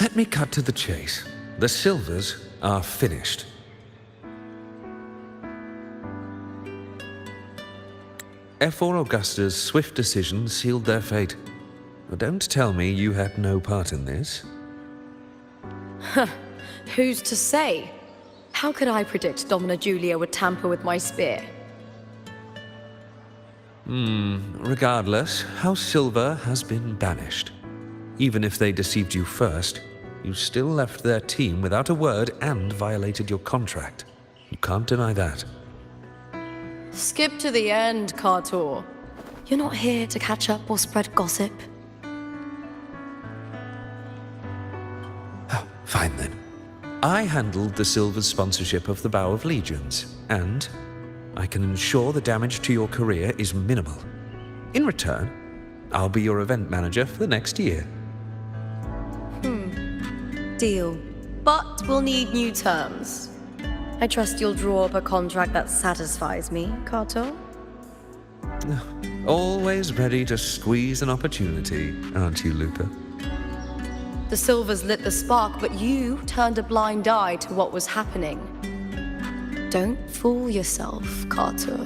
Let me cut to the chase. The Silvers are finished. F4 Augusta's swift decision sealed their fate. But don't tell me you had no part in this. Who's to say? How could I predict Domina Julia would tamper with my spear? Regardless, House Silver has been banished. Even if they deceived you first, you still left their team without a word and violated your contract. You can't deny that. Skip to the end, Kartor. You're not here to catch up or spread gossip. Oh, fine then. I handled the Silver's sponsorship of the Bow of Legions, and I can ensure the damage to your career is minimal. In return, I'll be your event manager for the next year. Deal. But we'll need new terms. I trust you'll draw up a contract that satisfies me, Kartor? Always ready to squeeze an opportunity, aren't you, Lupa? The Silvers lit the spark, but you turned a blind eye to what was happening. Don't fool yourself, Kartor.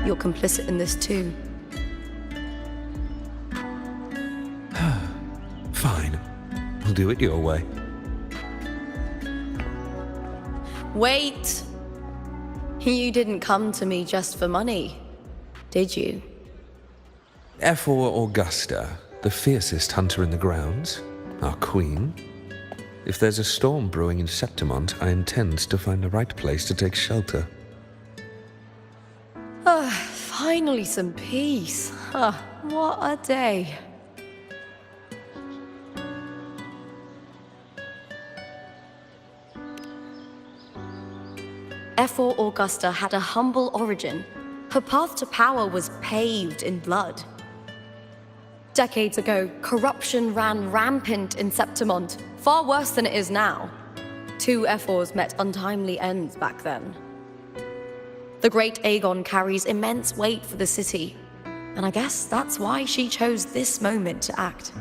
You're complicit in this too. Fine. We'll do it your way. Wait! You didn't come to me just for money, did you? F4 Augusta, the fiercest hunter in the grounds, our queen. If there's a storm brewing in Septimont, I intend to find the right place to take shelter. Finally some peace. What a day. F4 Augusta had a humble origin. Her path to power was paved in blood. Decades ago, corruption ran rampant in Septimont, far worse than it is now. Two F4s met untimely ends back then. The Great Aegon carries immense weight for the city, and I guess that's why she chose this moment to act.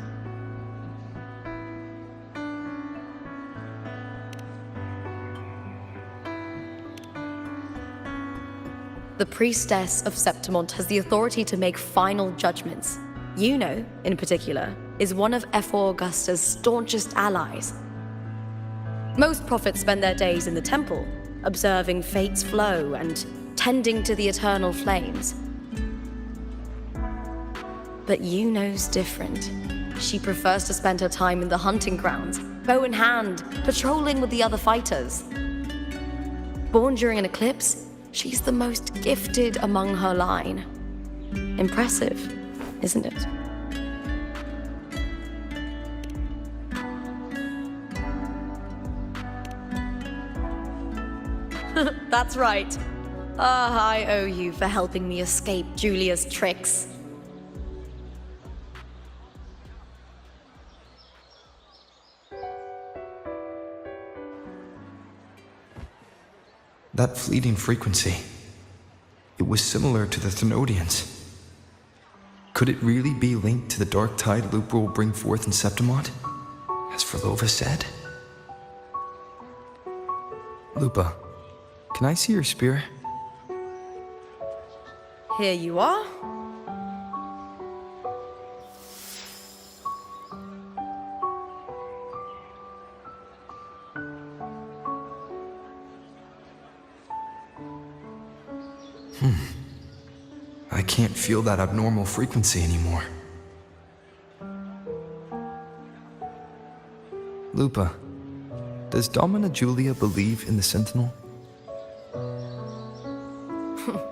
The Priestess of Septimont has the authority to make final judgments. Juno, in particular, is one of F4 Augusta's staunchest allies. Most prophets spend their days in the temple, observing fate's flow and tending to the eternal flames. But Juno's different. She prefers to spend her time in the hunting grounds, bow in hand, patrolling with the other fighters. Born during an eclipse, she's the most gifted among her line. Impressive, isn't it? That's right. I owe you for helping me escape Julia's tricks. That fleeting frequency, it was similar to the Thenodians. Could it really be linked to the dark tide Lupa will bring forth in Septimont, as Frolova said? Lupa, can I see your spear? Here you are. I can't feel that abnormal frequency anymore. Lupa, does Domina Julia believe in the Sentinel?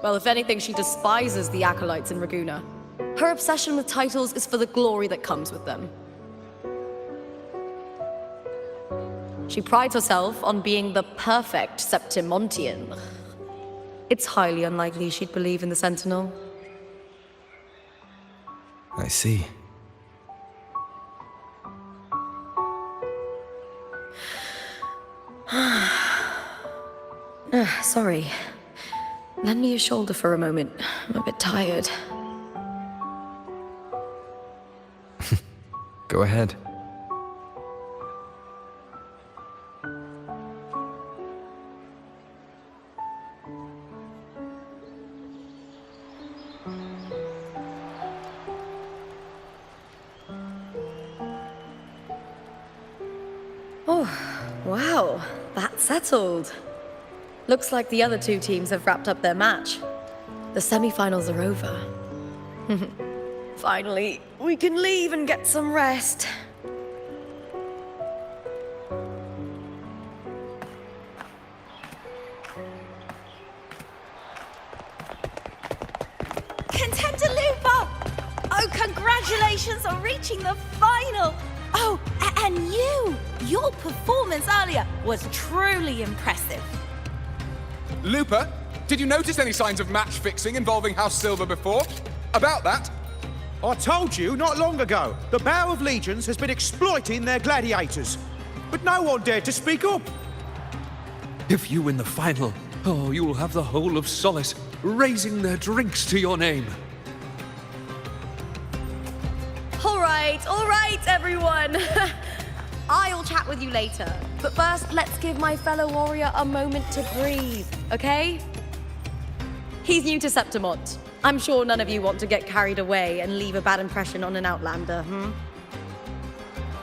Well, if anything, she despises the acolytes in Raguna. Her obsession with titles is for the glory that comes with them. She prides herself on being the perfect Septimontian. It's highly unlikely she'd believe in the Sentinel. I see. Sorry. Lend me your shoulder for a moment. I'm a bit tired. Go ahead. Oh, wow, that's settled. Looks like the other two teams have wrapped up their match. The semi-finals are over. Finally, we can leave and get some rest. Contender Lupa! Oh, congratulations on reaching the final! Oh, and your performance earlier was truly impressive. Lupa, did you notice any signs of match fixing involving House Silver before? About that? I told you not long ago, the Bow of Legions has been exploiting their gladiators. But no one dared to speak up. If you win the final, oh, you'll have the whole of Solace raising their drinks to your name. All right, everyone. I'll chat with you later. But first, let's give my fellow warrior a moment to breathe, okay? He's new to Septimont. I'm sure none of you want to get carried away and leave a bad impression on an Outlander,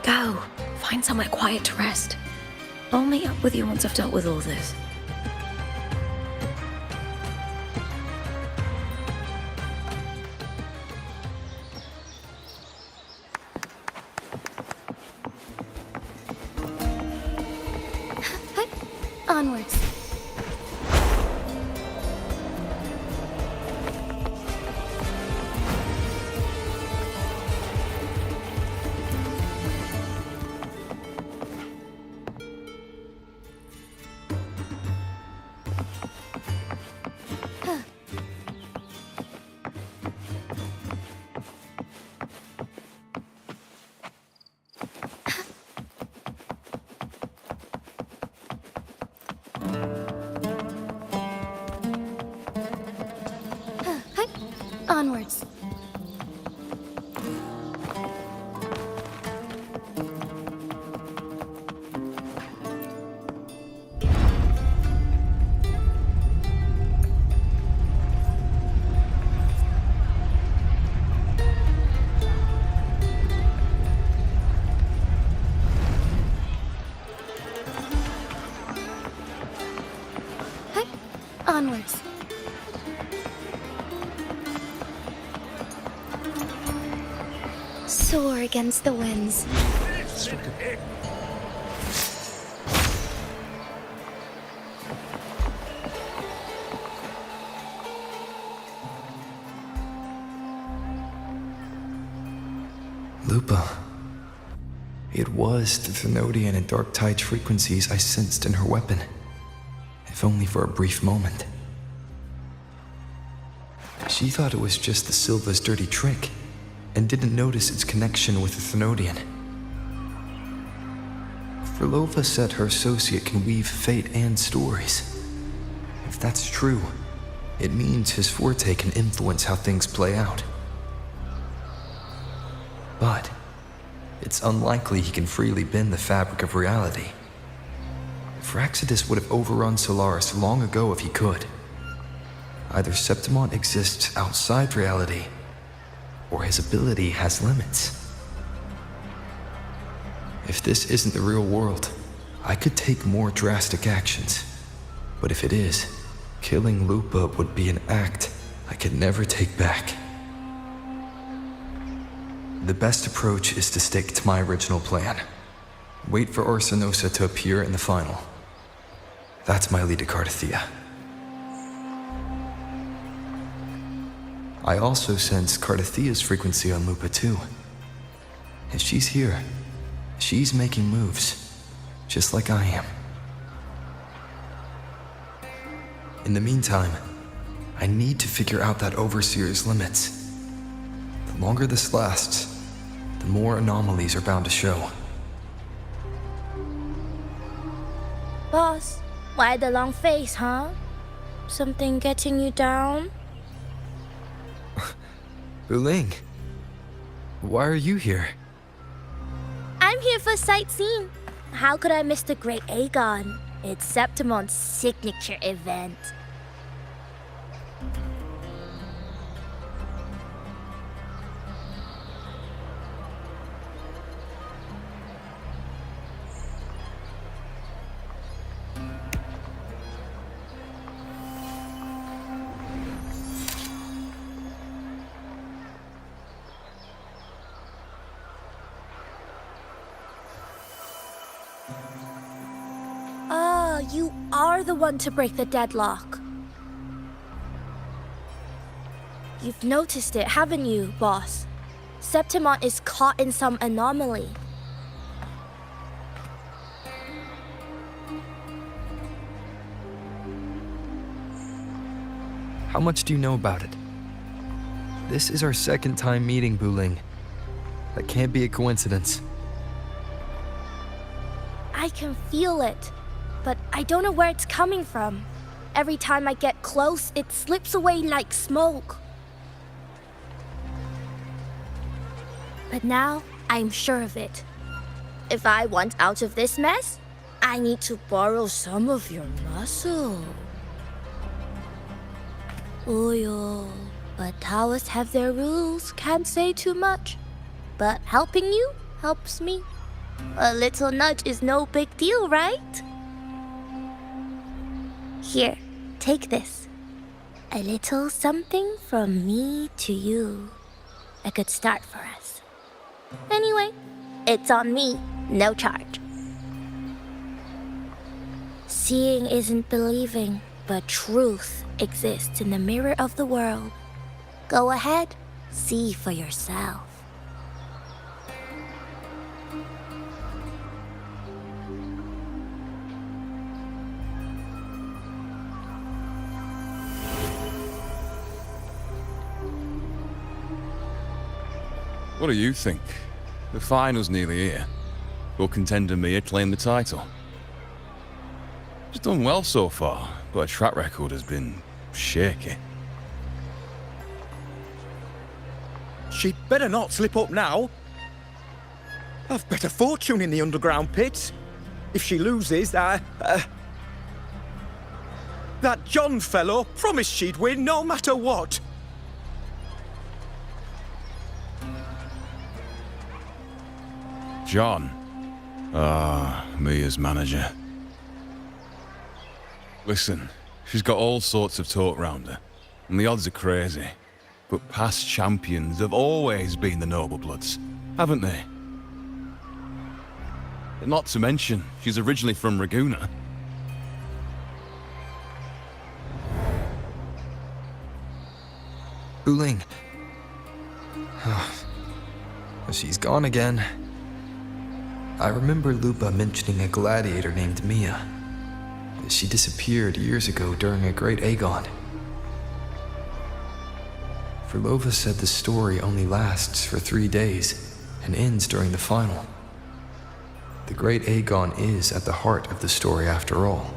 Go. Find somewhere quiet to rest. I'll meet up with you once I've dealt with all this. Onwards. Onwards. Onwards. Soar against the winds. Lupa. It was the Thenodian and Dark Tide frequencies I sensed in her weapon, if only for a brief moment. She thought it was just the Silva's dirty trick, and didn't notice its connection with the Thenodian. Frolova said her associate can weave fate and stories. If that's true, it means his forte can influence how things play out. But it's unlikely he can freely bend the fabric of reality. Fractsidus would have overrun Solaris long ago if he could. Either Septimont exists outside reality, or his ability has limits. If this isn't the real world, I could take more drastic actions. But if it is, killing Lupa would be an act I could never take back. The best approach is to stick to my original plan. Wait for Arsinosa to appear in the final. That's my lead to Cardathia. I also sense Cardathia's frequency on Lupa too. If she's here, she's making moves, just like I am. In the meantime, I need to figure out that Overseer's limits. The longer this lasts, the more anomalies are bound to show. Boss, why the long face, huh? Something getting you down? Buling, why are you here? I'm here for sightseeing. How could I miss the Great Aegon? It's Septimont's signature event. you are the one to break the deadlock. You've noticed it, haven't you, boss? Septimon is caught in some anomaly. How much do you know about it? This is our second time meeting, Buling. That can't be a coincidence. I can feel it, but I don't know where it's coming from. Every time I get close, it slips away like smoke. But now, I'm sure of it. If I want out of this mess, I need to borrow some of your muscle. Oyo, but Taoists have their rules, can't say too much. But helping you helps me. A little nudge is no big deal, right? Here, take this. A little something from me to you. A good start for us. Anyway, it's on me, no charge. Seeing isn't believing, but truth exists in the mirror of the world. Go ahead, see for yourself. What do you think? The final's nearly here. Will contender Mia claim the title? She's done well so far, but her track record has been shaky. She'd better not slip up now. I've bet a fortune in the underground pits. If she loses, that John fellow promised she'd win no matter what. John. Mia's manager. Listen, she's got all sorts of talk round her, and the odds are crazy. But past champions have always been the noble bloods, haven't they? And not to mention, she's originally from Raguna. Buling. She's gone again. I remember Lupa mentioning a gladiator named Mia. She disappeared years ago during a great Aegon. Verlova said the story only lasts for 3 days and ends during the final. The great Aegon is at the heart of the story after all.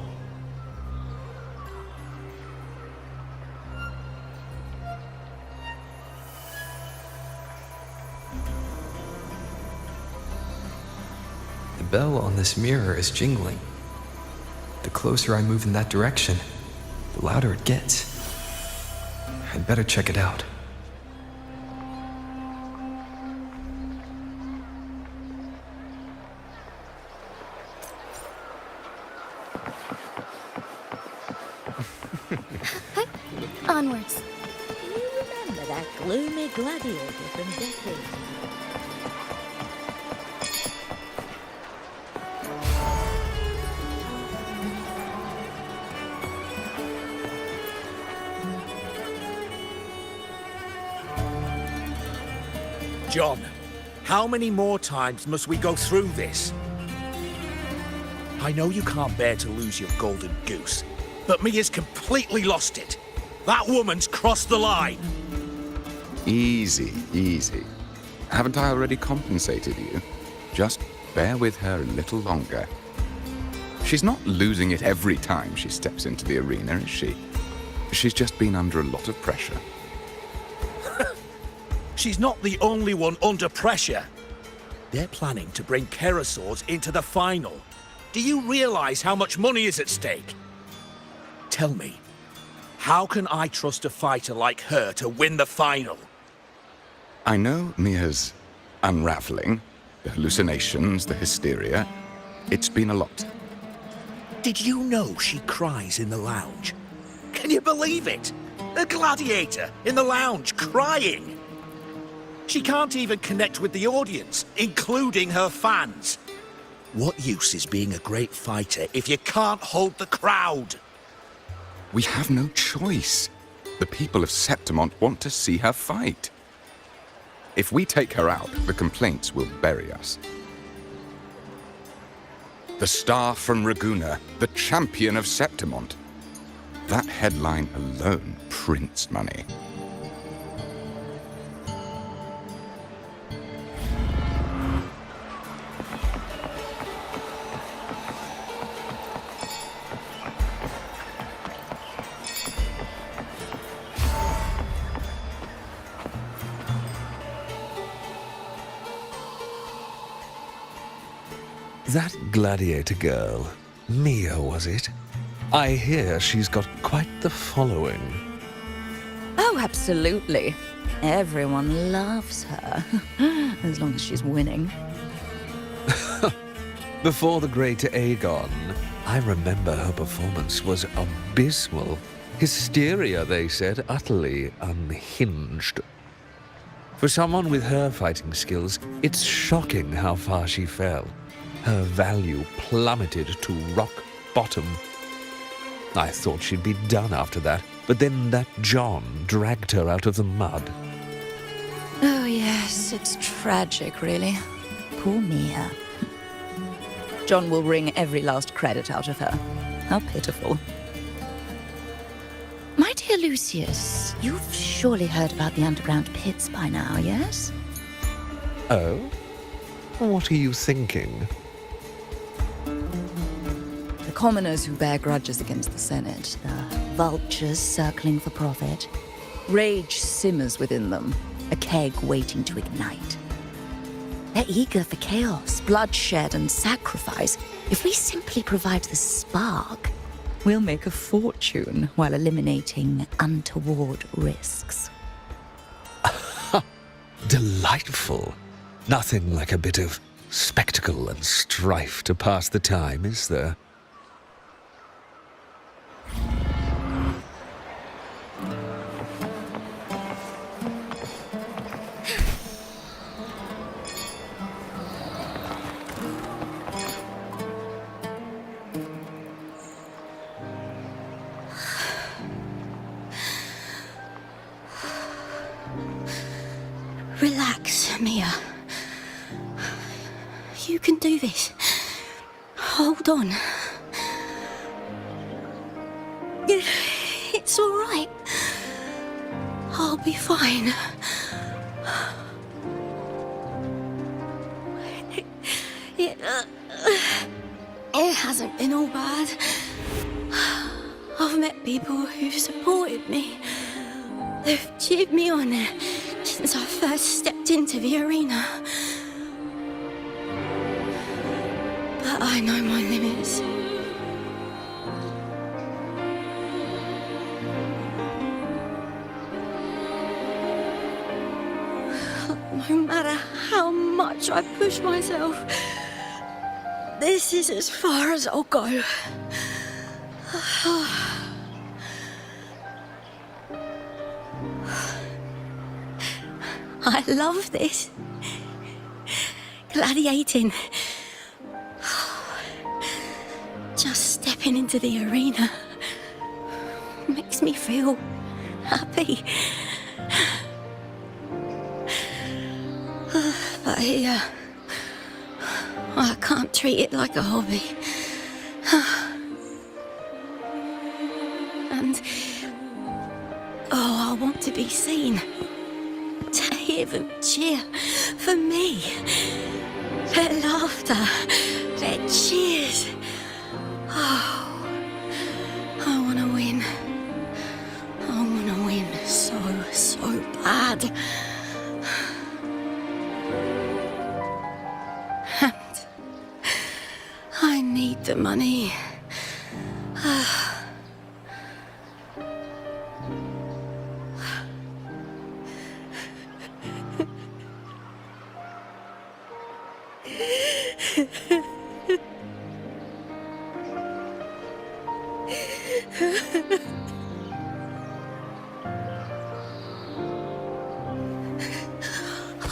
The bell on this mirror is jingling. The closer I move in that direction, the louder it gets. I'd better check it out. Onwards. You remember that gloomy gladiator from decades ago? John, how many more times must we go through this? I know you can't bear to lose your golden goose, but Mia's completely lost it. That woman's crossed the line. Easy, easy. Haven't I already compensated you? Just bear with her a little longer. She's not losing it every time she steps into the arena, is she? She's just been under a lot of pressure. She's not the only one under pressure. They're planning to bring Kerasaurs into the final. Do you realize how much money is at stake? Tell me, how can I trust a fighter like her to win the final? I know Mia's unraveling, the hallucinations, the hysteria. It's been a lot. Did you know she cries in the lounge? Can you believe it? A gladiator in the lounge crying. She can't even connect with the audience, including her fans. What use is being a great fighter if you can't hold the crowd? We have no choice. The people of Septimont want to see her fight. If we take her out, the complaints will bury us. The star from Raguna, the champion of Septimont. That headline alone prints money. That gladiator girl, Mia, was it? I hear she's got quite the following. Oh, absolutely. Everyone loves her, as long as she's winning. Before the great Aegon, I remember her performance was abysmal. Hysteria, they said, utterly unhinged. For someone with her fighting skills, it's shocking how far she fell. Her value plummeted to rock bottom. I thought she'd be done after that, but then that John dragged her out of the mud. Oh, yes, it's tragic, really. Poor Mia. John will wring every last credit out of her. How pitiful. My dear Lucius, you've surely heard about the underground pits by now, yes? Oh? What are you thinking? The commoners who bear grudges against the Senate, the vultures circling for profit. Rage simmers within them, a keg waiting to ignite. They're eager for chaos, bloodshed, and sacrifice. If we simply provide the spark, we'll make a fortune while eliminating untoward risks. Delightful. Nothing like a bit of spectacle and strife to pass the time, is there? Relax, Mia. You can do this. Hold on. It's all right. I'll be fine. It hasn't been all bad. I've met people who've supported me. They've cheered me on since I first stepped into the arena. But I know my limits. No matter how much I push myself, this is as far as I'll go. I love this. Gladiating. Just stepping into the arena makes me feel happy. But here, I can't treat it like a hobby. And, I want to be seen. To hear them cheer for me. Their laughter, their cheers. Oh, I want to win. I want to win so bad. And I need the money.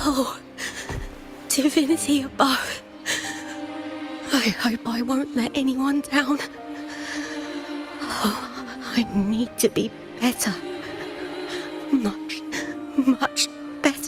Oh, divinity above. I hope I won't let anyone down. Oh, I need to be better. Much, much better.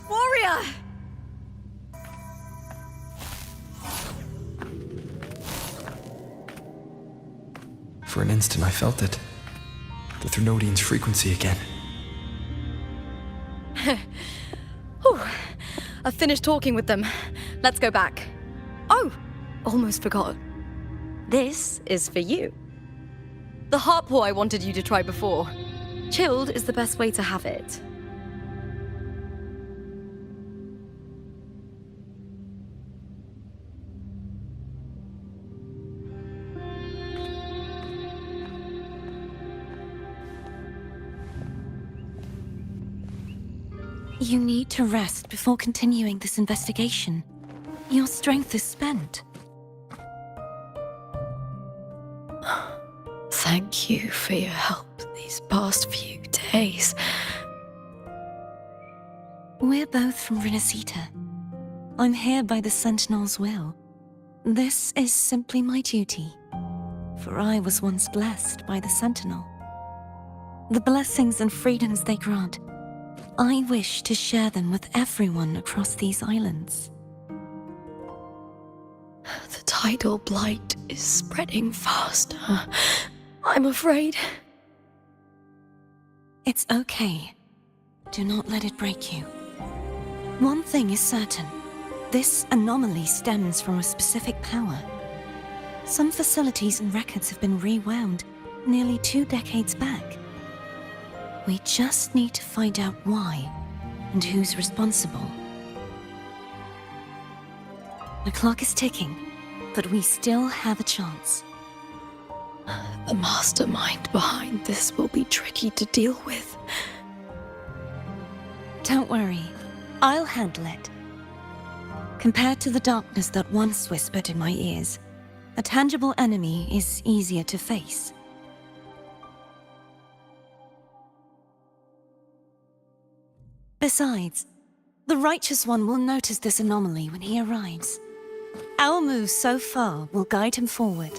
Warrior! For an instant, I felt it. The Thrunodian's frequency again. Whew. I've finished talking with them. Let's go back. Oh, almost forgot. This is for you. The harpor I wanted you to try before. Chilled is the best way to have it. You need to rest before continuing this investigation. Your strength is spent. Thank you for your help these past few days. We're both from Rinascita. I'm here by the Sentinel's will. This is simply my duty, for I was once blessed by the Sentinel. The blessings and freedoms they grant, I wish to share them with everyone across these islands. The tidal blight is spreading faster. I'm afraid. It's okay. Do not let it break you. One thing is certain. This anomaly stems from a specific power. Some facilities and records have been rewound nearly 2 decades back. We just need to find out why and who's responsible. The clock is ticking, but we still have a chance. The mastermind behind this will be tricky to deal with. Don't worry, I'll handle it. Compared to the darkness that once whispered in my ears, a tangible enemy is easier to face. Besides, the Righteous One will notice this anomaly when he arrives. Our moves so far will guide him forward.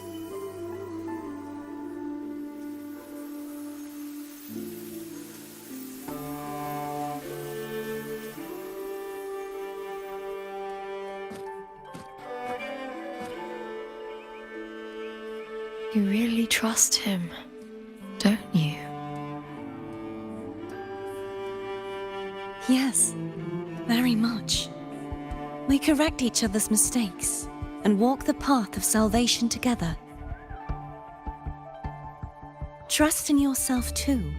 You really trust him, don't you? Yes, very much. We correct each other's mistakes and walk the path of salvation together. Trust in yourself too.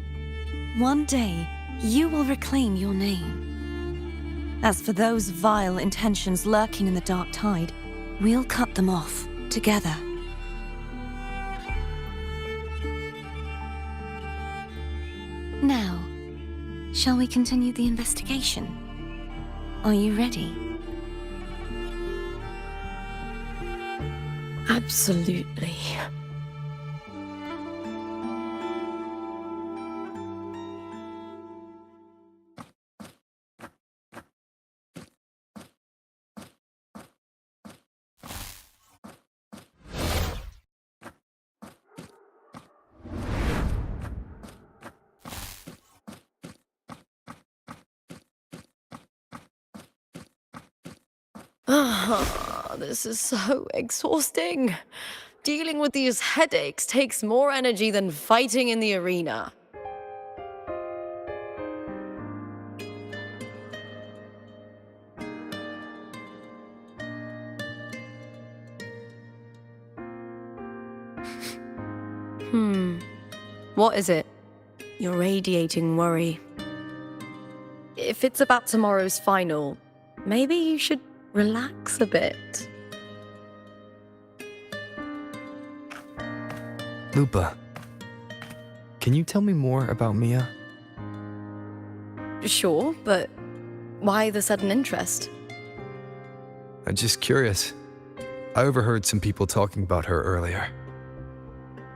One day, you will reclaim your name. As for those vile intentions lurking in the dark tide, we'll cut them off together. Now, shall we continue the investigation? Are you ready? Absolutely. This is so exhausting. Dealing with these headaches takes more energy than fighting in the arena. What is it? You're radiating worry. if it's about tomorrow's final, maybe you should relax a bit. Lupa, can you tell me more about Mia? Sure, but why the sudden interest? I'm just curious. I overheard some people talking about her earlier.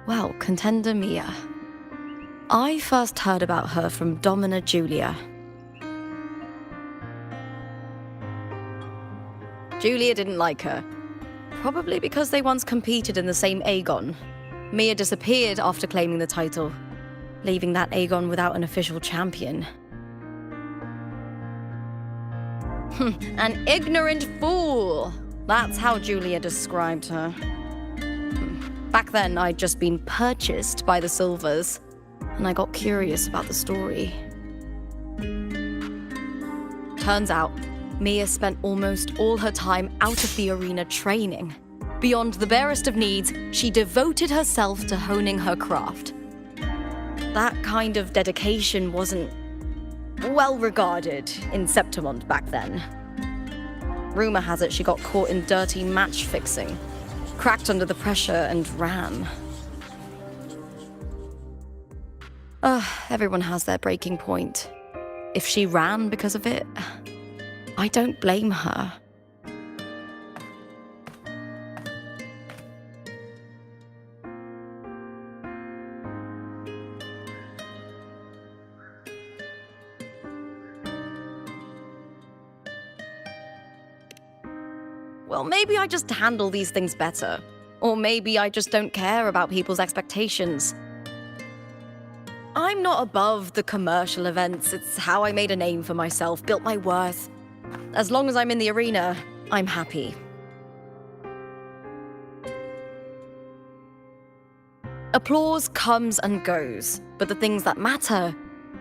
Well, Contender Mia. I first heard about her from Domina Julia. Julia didn't like her. Probably because they once competed in the same Aegon. Mia disappeared after claiming the title, leaving that Aegon without an official champion. An ignorant fool! That's how Julia described her. Back then, I'd just been purchased by the Silvers, and I got curious about the story. Turns out, Mia spent almost all her time out of the arena training. Beyond the barest of needs, she devoted herself to honing her craft. That kind of dedication wasn't well regarded in Septimont back then. Rumor has it she got caught in dirty match fixing, cracked under the pressure and ran. Everyone has their breaking point. If she ran because of it, I don't blame her. Well, maybe I just handle these things better. Or maybe I just don't care about people's expectations. I'm not above the commercial events. It's how I made a name for myself, built my worth. As long as I'm in the arena, I'm happy. Applause comes and goes, but the things that matter,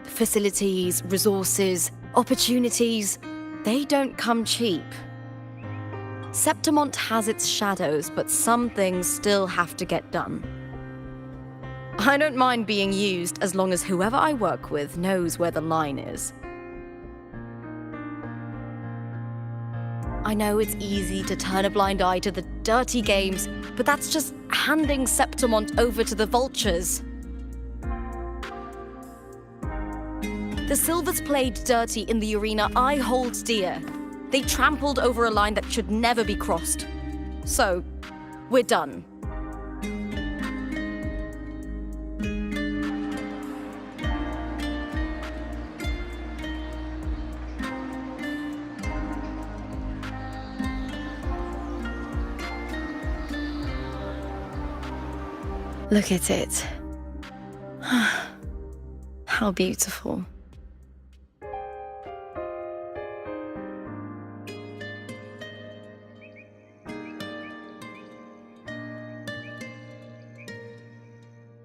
facilities, resources, opportunities, they don't come cheap. Septimont has its shadows, but some things still have to get done. I don't mind being used as long as whoever I work with knows where the line is. I know it's easy to turn a blind eye to the dirty games, but that's just handing Septimont over to the vultures. The Silvers played dirty in the arena I hold dear. They trampled over a line that should never be crossed. So, we're done. Look at it. How beautiful.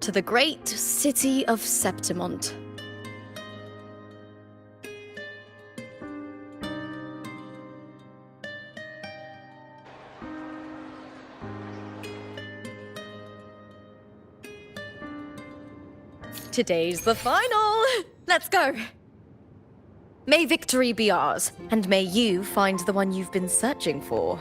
To the great city of Septimont. Today's the final! Let's go! May victory be ours, and may you find the one you've been searching for.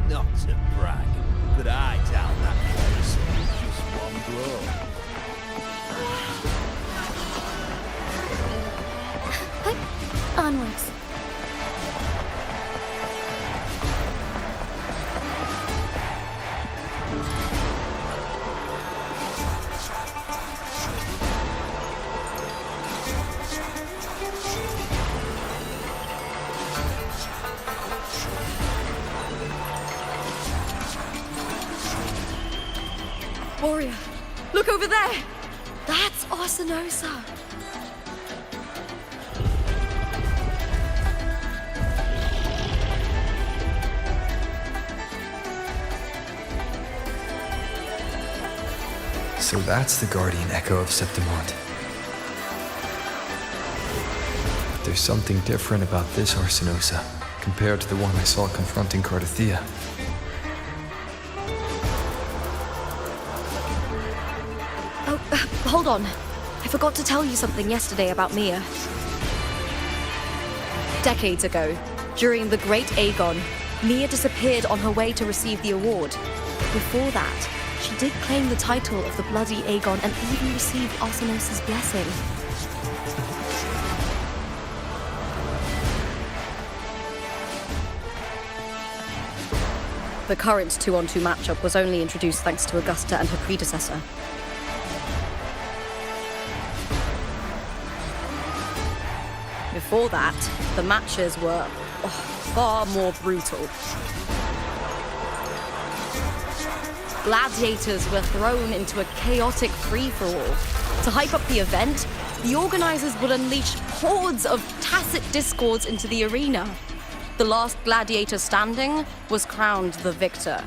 Not to brag, but I doubt that place was just one blow. Onwards. Warrior, look over there! That's Arsinosa! So that's the guardian echo of Septimont. There's something different about this Arsinosa compared to the one I saw confronting Cardathia. Oh, hold on. I forgot to tell you something yesterday about Mia. Decades ago, during the Great Aegon, Mia disappeared on her way to receive the award. Before that, she did claim the title of the Bloody Aegon and even received Arsinosa's blessing. The current 2-on-2 matchup was only introduced thanks to Augusta and her predecessor. Before that, the matches were far more brutal. Gladiators were thrown into a chaotic free-for-all. To hype up the event, the organizers would unleash hordes of tacit discords into the arena. The last gladiator standing was crowned the victor.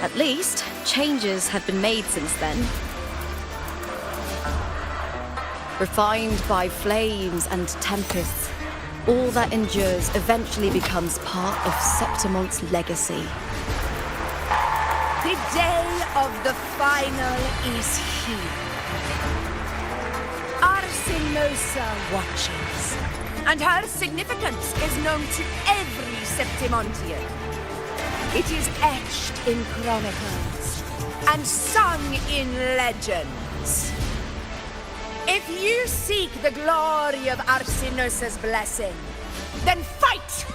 At least, changes have been made since then. Refined by flames and tempests, all that endures eventually becomes part of Septimont's legacy. The day of the final is here. Arsinosa watches, and her significance is known to every Septimontian. It is etched in chronicles and sung in legends. If you seek the glory of Arsinosa's blessing, then fight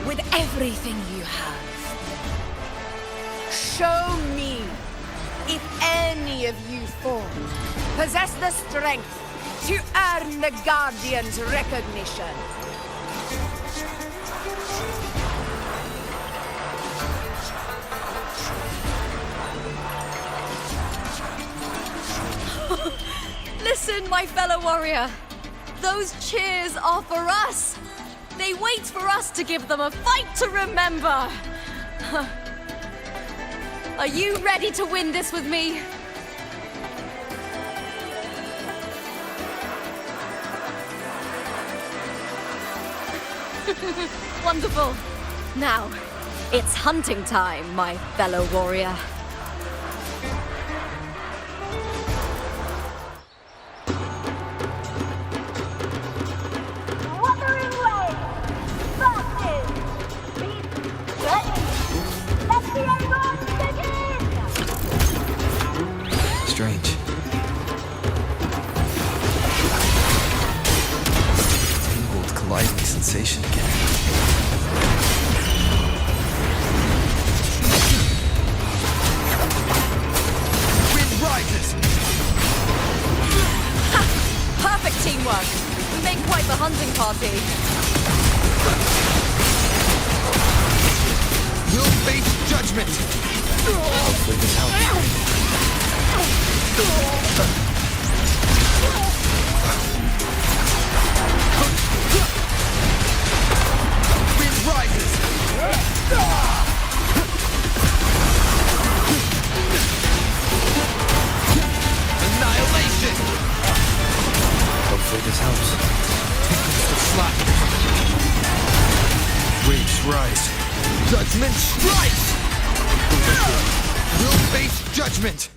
with everything you have. Show me if any of you four possess the strength to earn the Guardian's recognition. Listen, my fellow warrior. Those cheers are for us. They wait for us to give them a fight to remember. Are you ready to win this with me? Wonderful. Now, it's hunting time, my fellow warrior. Wuthering Waves! Versus! Let the Aegon begin! Strange. Tangled, colliding sensation again. Wind rises! Perfect teamwork. We make quite the hunting party. You'll face judgment! Hopefully this helps. Wind rises! Annihilation! Hopefully this helps. The slap. Waves rise. Judgment strikes! You'll face judgment!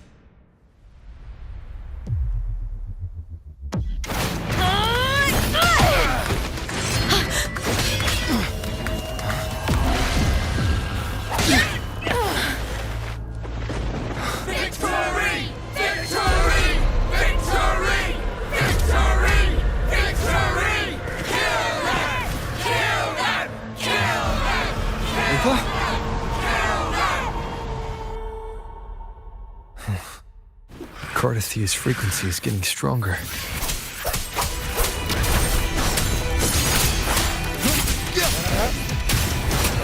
Victory! Victory! Victory! Victory! Victory! Kill them! Kill them! Kill them! What? Cardathia's frequency is getting stronger.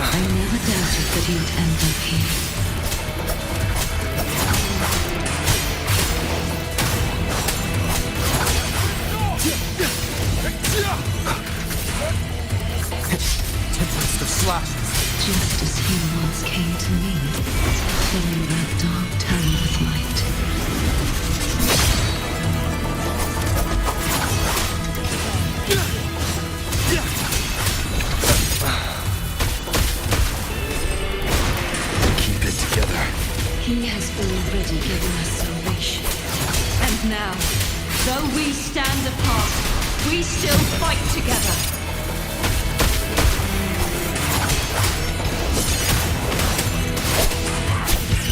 I never doubted that you'd end up here. He has already given us salvation. And now, though we stand apart, we still fight together.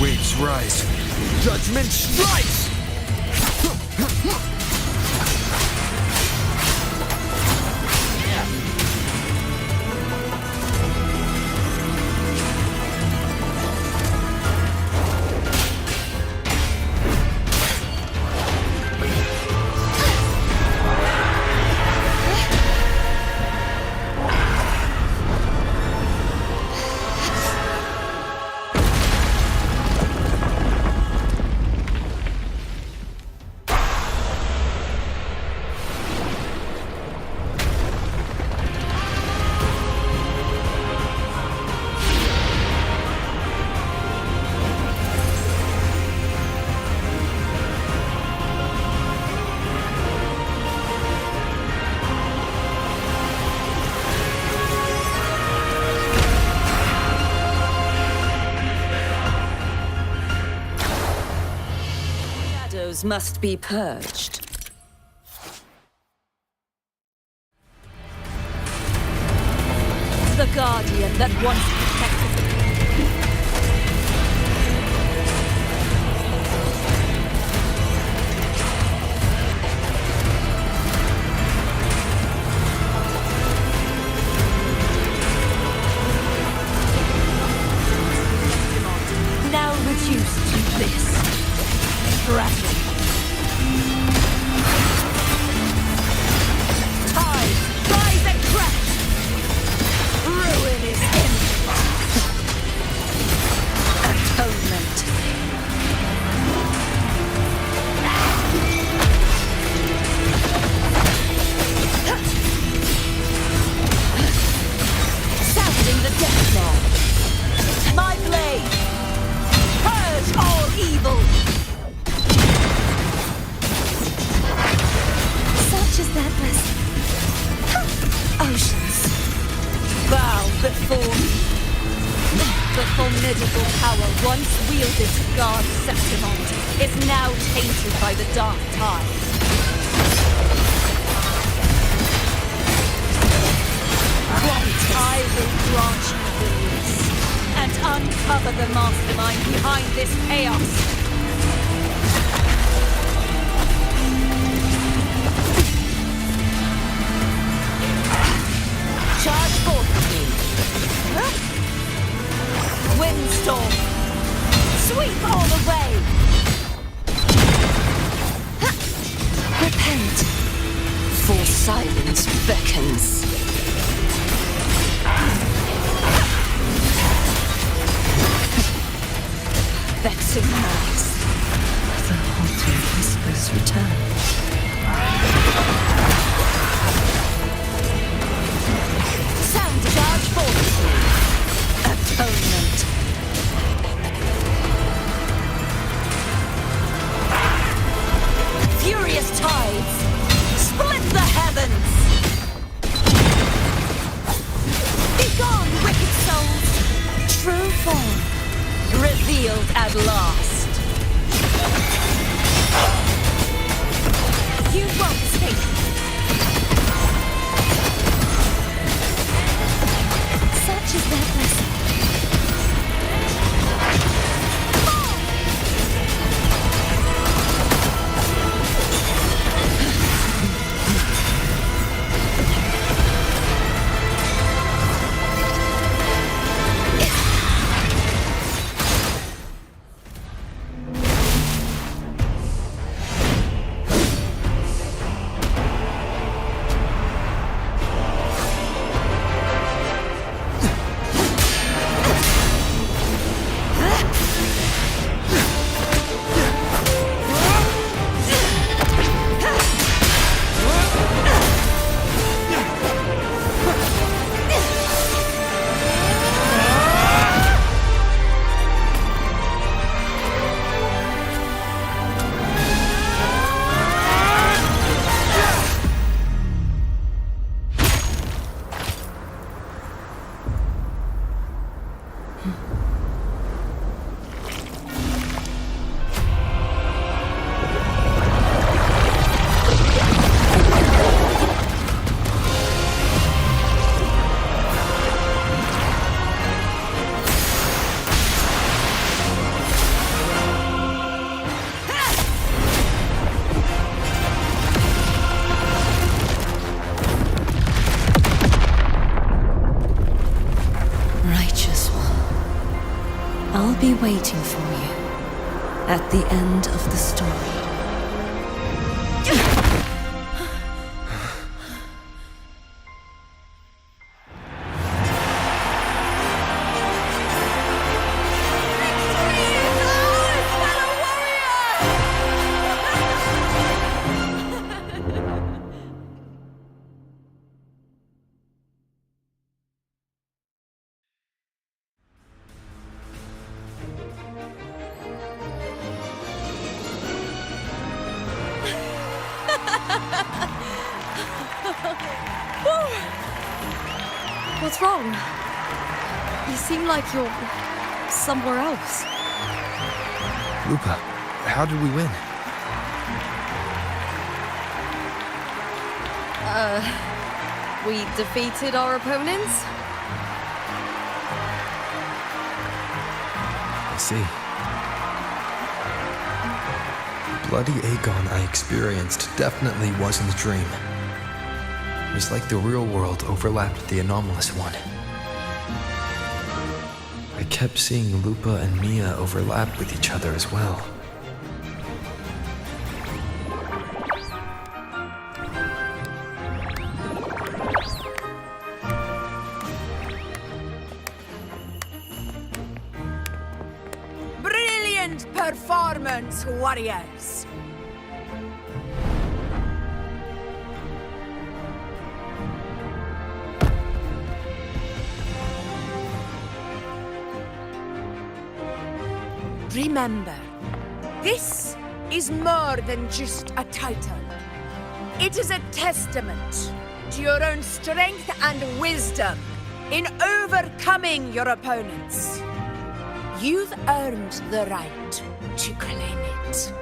Waves rise. Judgment strikes! Must be purged. The guardian that once protected now reduced to this. Fragile. waiting for you at the end of the story. What's wrong? You seem like you're somewhere else. Lupa, how did we win? We defeated our opponents? I see. Bloody Aegon I experienced definitely wasn't a dream. It was like the real world overlapped with the anomalous one. I kept seeing Lupa and Mia overlap with each other as well. Brilliant performance, warriors! Remember, this is more than just a title. It is a testament to your own strength and wisdom in overcoming your opponents. You've earned the right to claim it.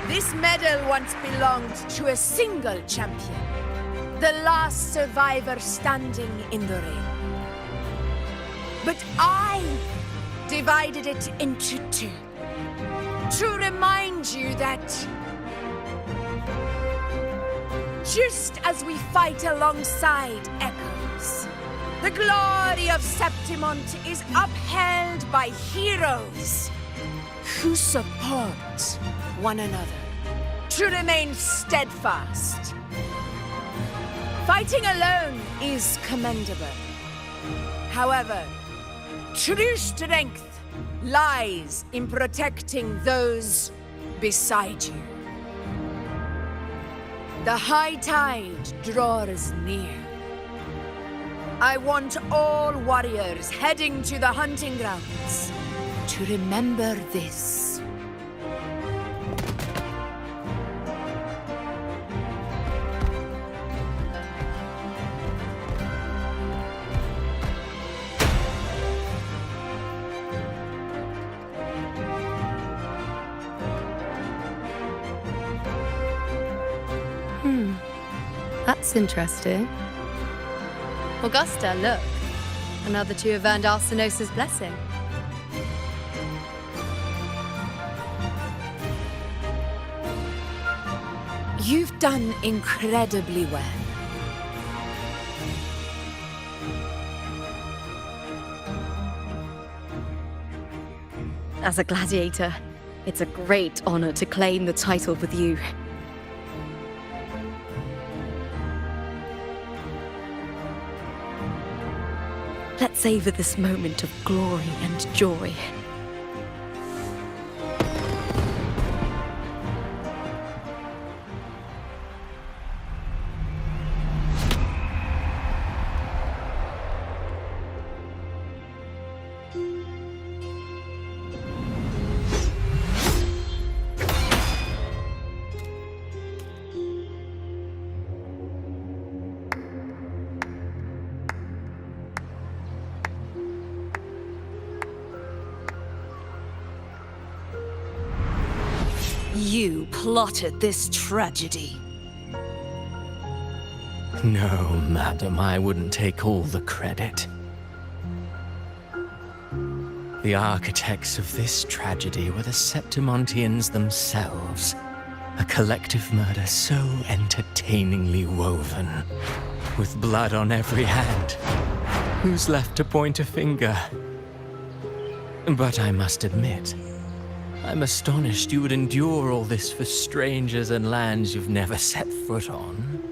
This medal once belonged to a single champion, the last survivor standing in the ring. But I divided it into two, to remind you that just as we fight alongside echoes, the glory of Septimont is upheld by heroes who support one another, to remain steadfast. Fighting alone is commendable. However, true strength lies in protecting those beside you. The high tide draws near. I want all warriors heading to the hunting grounds to remember this. That's interesting. Augusta, look. Another two have earned Arsenos's blessing. You've done incredibly well. As a gladiator, it's a great honor to claim the title with you. Let's savor this moment of glory and joy. plotted this tragedy. No, madam, I wouldn't take all the credit. The architects of this tragedy were the Septimontians themselves. A collective murder so entertainingly woven, with blood on every hand. Who's left to point a finger? But I must admit, I'm astonished you would endure all this for strangers and lands you've never set foot on.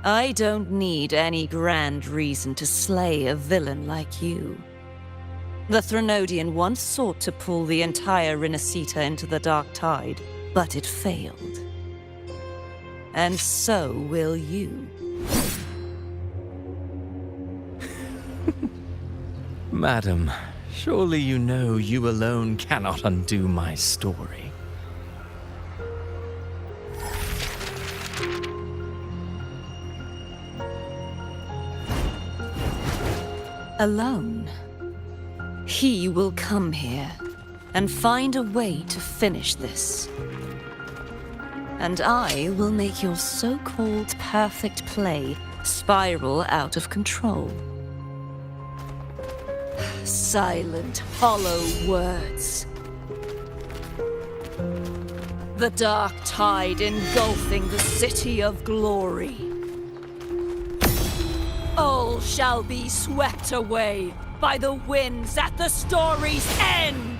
I don't need any grand reason to slay a villain like you. The Threnodian once sought to pull the entire Rinascita into the Dark Tide, but it failed. And so will you. Madam, surely you know you alone cannot undo my story. Alone. He will come here and find a way to finish this. And I will make your so-called perfect play spiral out of control. Silent, hollow words. The dark tide engulfing the city of glory. All shall be swept away by the winds at the story's end!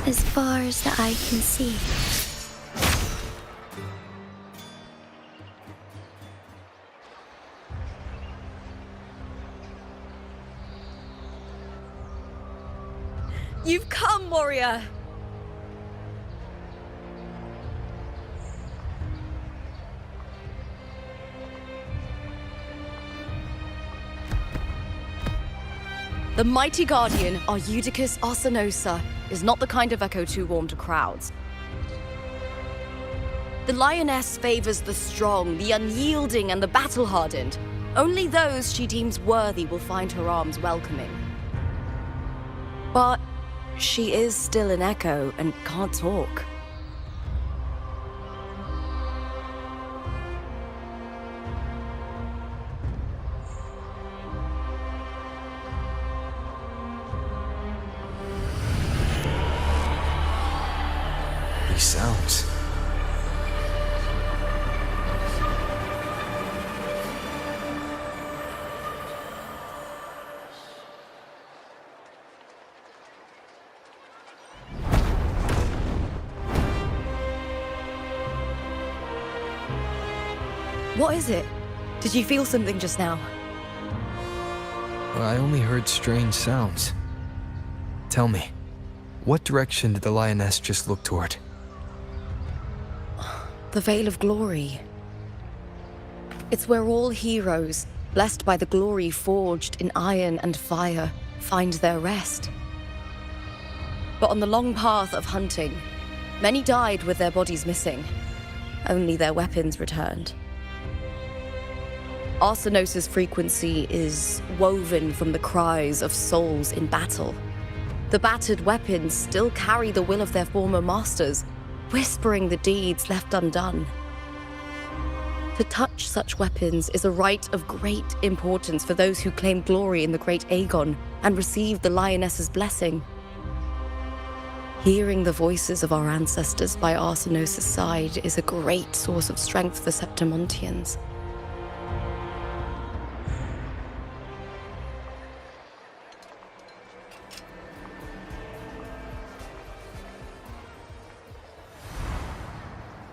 As far as the eye can see. You've come, warrior! The mighty guardian, Arudicus Arsenosa, is not the kind of echo too warm to crowds. The lioness favors the strong, the unyielding, and the battle-hardened. Only those she deems worthy will find her arms welcoming. But she is still an echo and can't talk. These sounds. What is it? Did you feel something just now? I only heard strange sounds. Tell me, what direction did the lioness just look toward? The Veil of Glory. It's where all heroes, blessed by the glory forged in iron and fire, find their rest. But on the long path of hunting, many died with their bodies missing. Only their weapons returned. Arsenosa's frequency is woven from the cries of souls in battle. The battered weapons still carry the will of their former masters, whispering the deeds left undone. To touch such weapons is a rite of great importance for those who claim glory in the great Aegon and receive the lioness's blessing. Hearing the voices of our ancestors by Arsenosa's side is a great source of strength for Septimontians.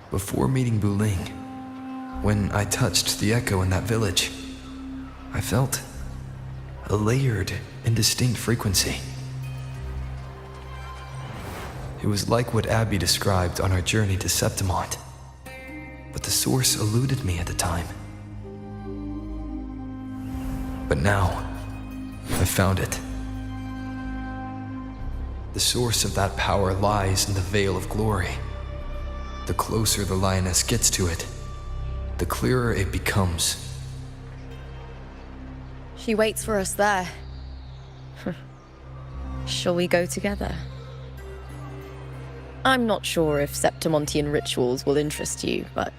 Before meeting Buling, When I touched the echo in that village, I felt a layered, indistinct frequency. It was like what Abby described on our journey to Septimont, but the source eluded me at the time. But now, I found it. The source of that power lies in the Veil of Glory. The closer the lioness gets to it, the clearer it becomes. She waits for us there. Shall we go together? I'm not sure if Septimontian rituals will interest you, but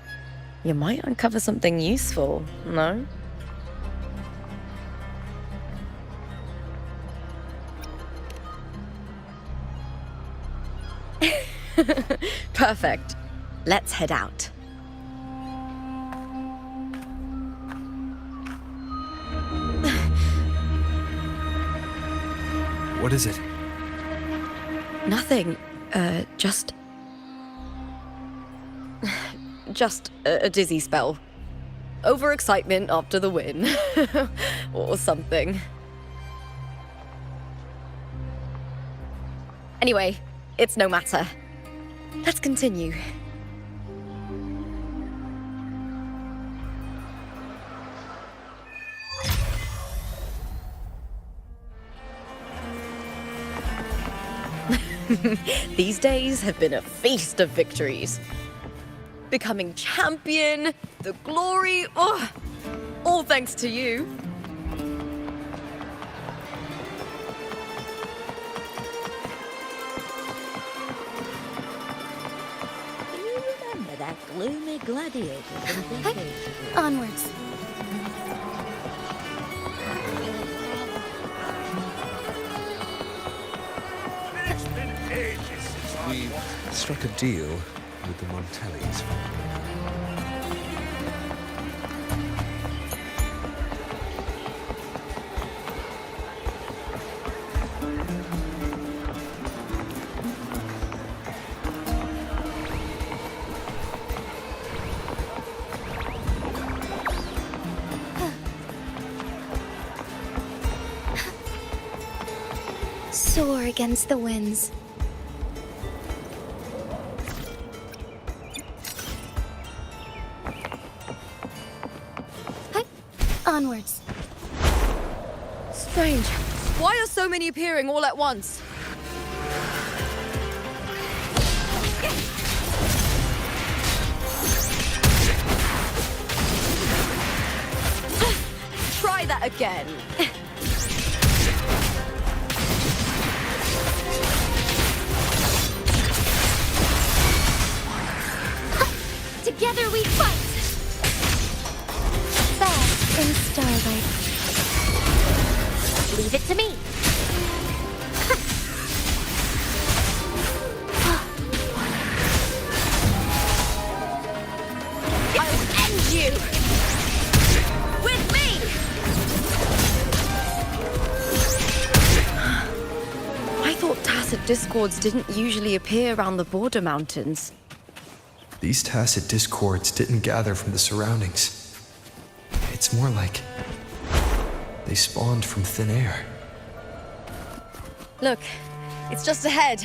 you might uncover something useful, no? Perfect. Let's head out. What is it? Nothing. Just a dizzy spell. Overexcitement after the win. Or something. Anyway, it's no matter. Let's continue. These days have been a feast of victories. Becoming champion, the glory, all thanks to you. Do you remember that gloomy gladiator from decades ago? Onwards. We've struck a deal with the Montellis. Soar against the winds. Onwards. Strange. Why are so many appearing all at once? Try that again. Together we fight! Fast in starlight. Leave it to me. I'll end you! With me! I thought tacit discords didn't usually appear around the border mountains. These tacit discords didn't gather from the surroundings. It's more like they spawned from thin air. Look, it's just ahead.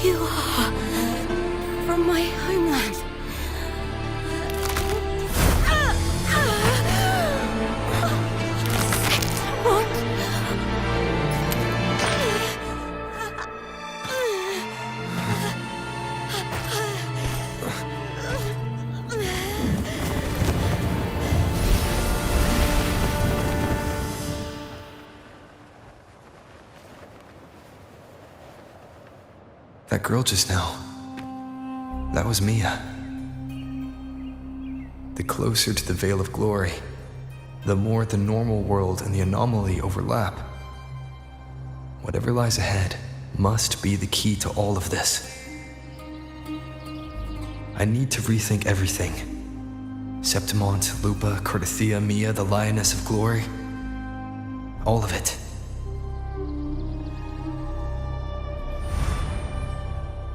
You are from my homeland. That girl just now, that was Mia. The closer to the Veil of Glory, the more the normal world and the anomaly overlap. Whatever lies ahead must be the key to all of this. I need to rethink everything. Septimont, Lupa, Cardathia, Mia, the Lioness of Glory. all of it.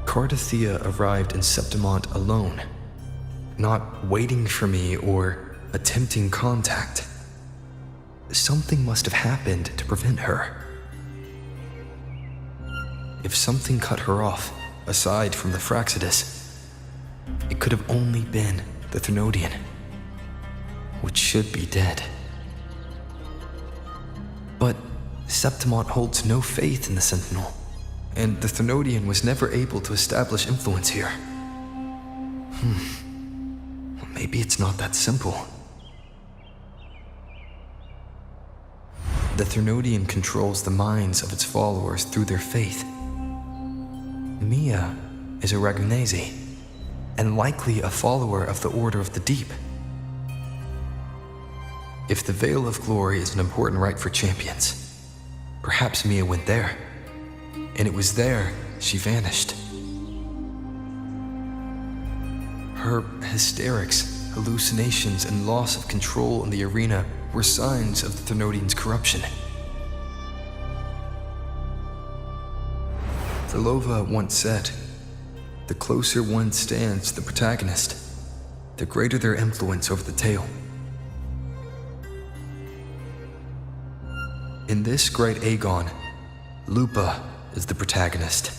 Cardathia arrived in Septimont alone, not waiting for me or attempting contact. Something must have happened to prevent her. If something cut her off, aside from the Fractsidus, it could have only been the Thermodian, which should be dead. But Septimont holds no faith in the Sentinel, and the Thermodian was never able to establish influence here. Maybe it's not that simple. The Thermodian controls the minds of its followers through their faith. Mia is a Ragunese, and likely a follower of the Order of the Deep. If the Veil of Glory is an important rite for champions, perhaps Mia went there, and it was there she vanished. Her hysterics, hallucinations, and loss of control in the arena were signs of the Thermodian's corruption. Frolova once said, "The closer one stands to the protagonist, the greater their influence over the tale." In this great Aegon, Lupa is the protagonist.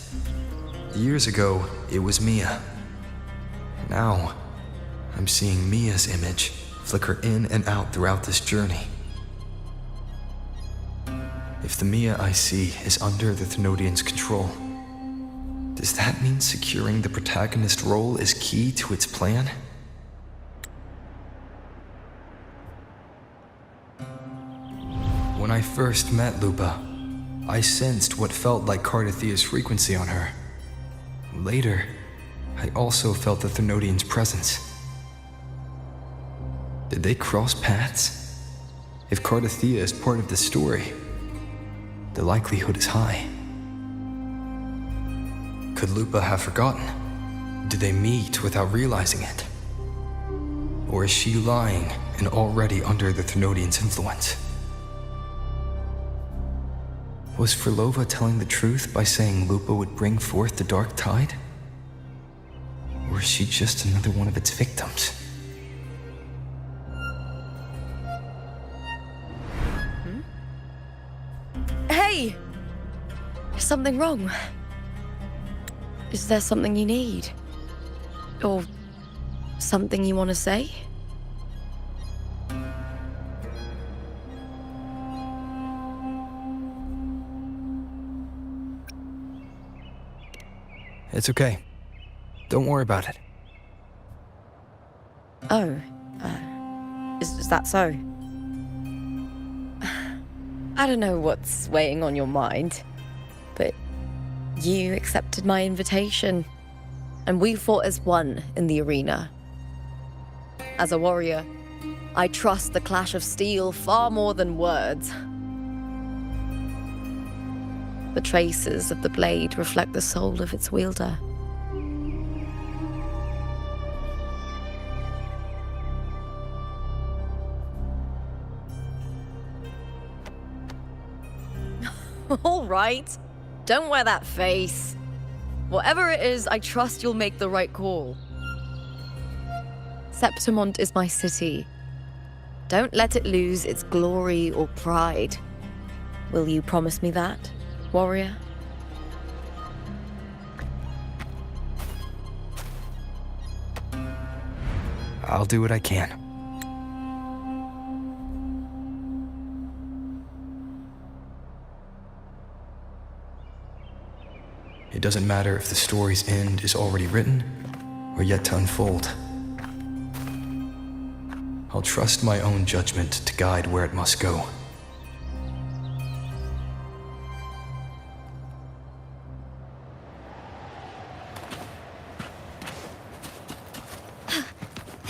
Years ago, it was Mia. Now, I'm seeing Mia's image flicker in and out throughout this journey. If the Mia I see is under the Thermodian's control, does that mean securing the protagonist role is key to its plan? When I first met Lupa, I sensed what felt like Cardathia's frequency on her. Later, I also felt the Thermodian's presence. Did they cross paths? If Cardathia is part of this story, the likelihood is high. Could Lupa have forgotten? Did they meet without realizing it? Or is she lying and already under the Thermodian's influence? Was Frolova telling the truth by saying Lupa would bring forth the Dark Tide? Or is she just another one of its victims? Hey! Is something wrong? Is there something you need? Or something you want to say? It's okay. Don't worry about it. Oh, is that so? I don't know what's weighing on your mind, but you accepted my invitation, and we fought as one in the arena. As a warrior, I trust the clash of steel far more than words. The traces of the blade reflect the soul of its wielder. All right. Don't wear that face. Whatever it is, I trust you'll make the right call. Septimont is my city. Don't let it lose its glory or pride. Will you promise me that, warrior? I'll do what I can. It doesn't matter if the story's end is already written or yet to unfold. I'll trust my own judgment to guide where it must go.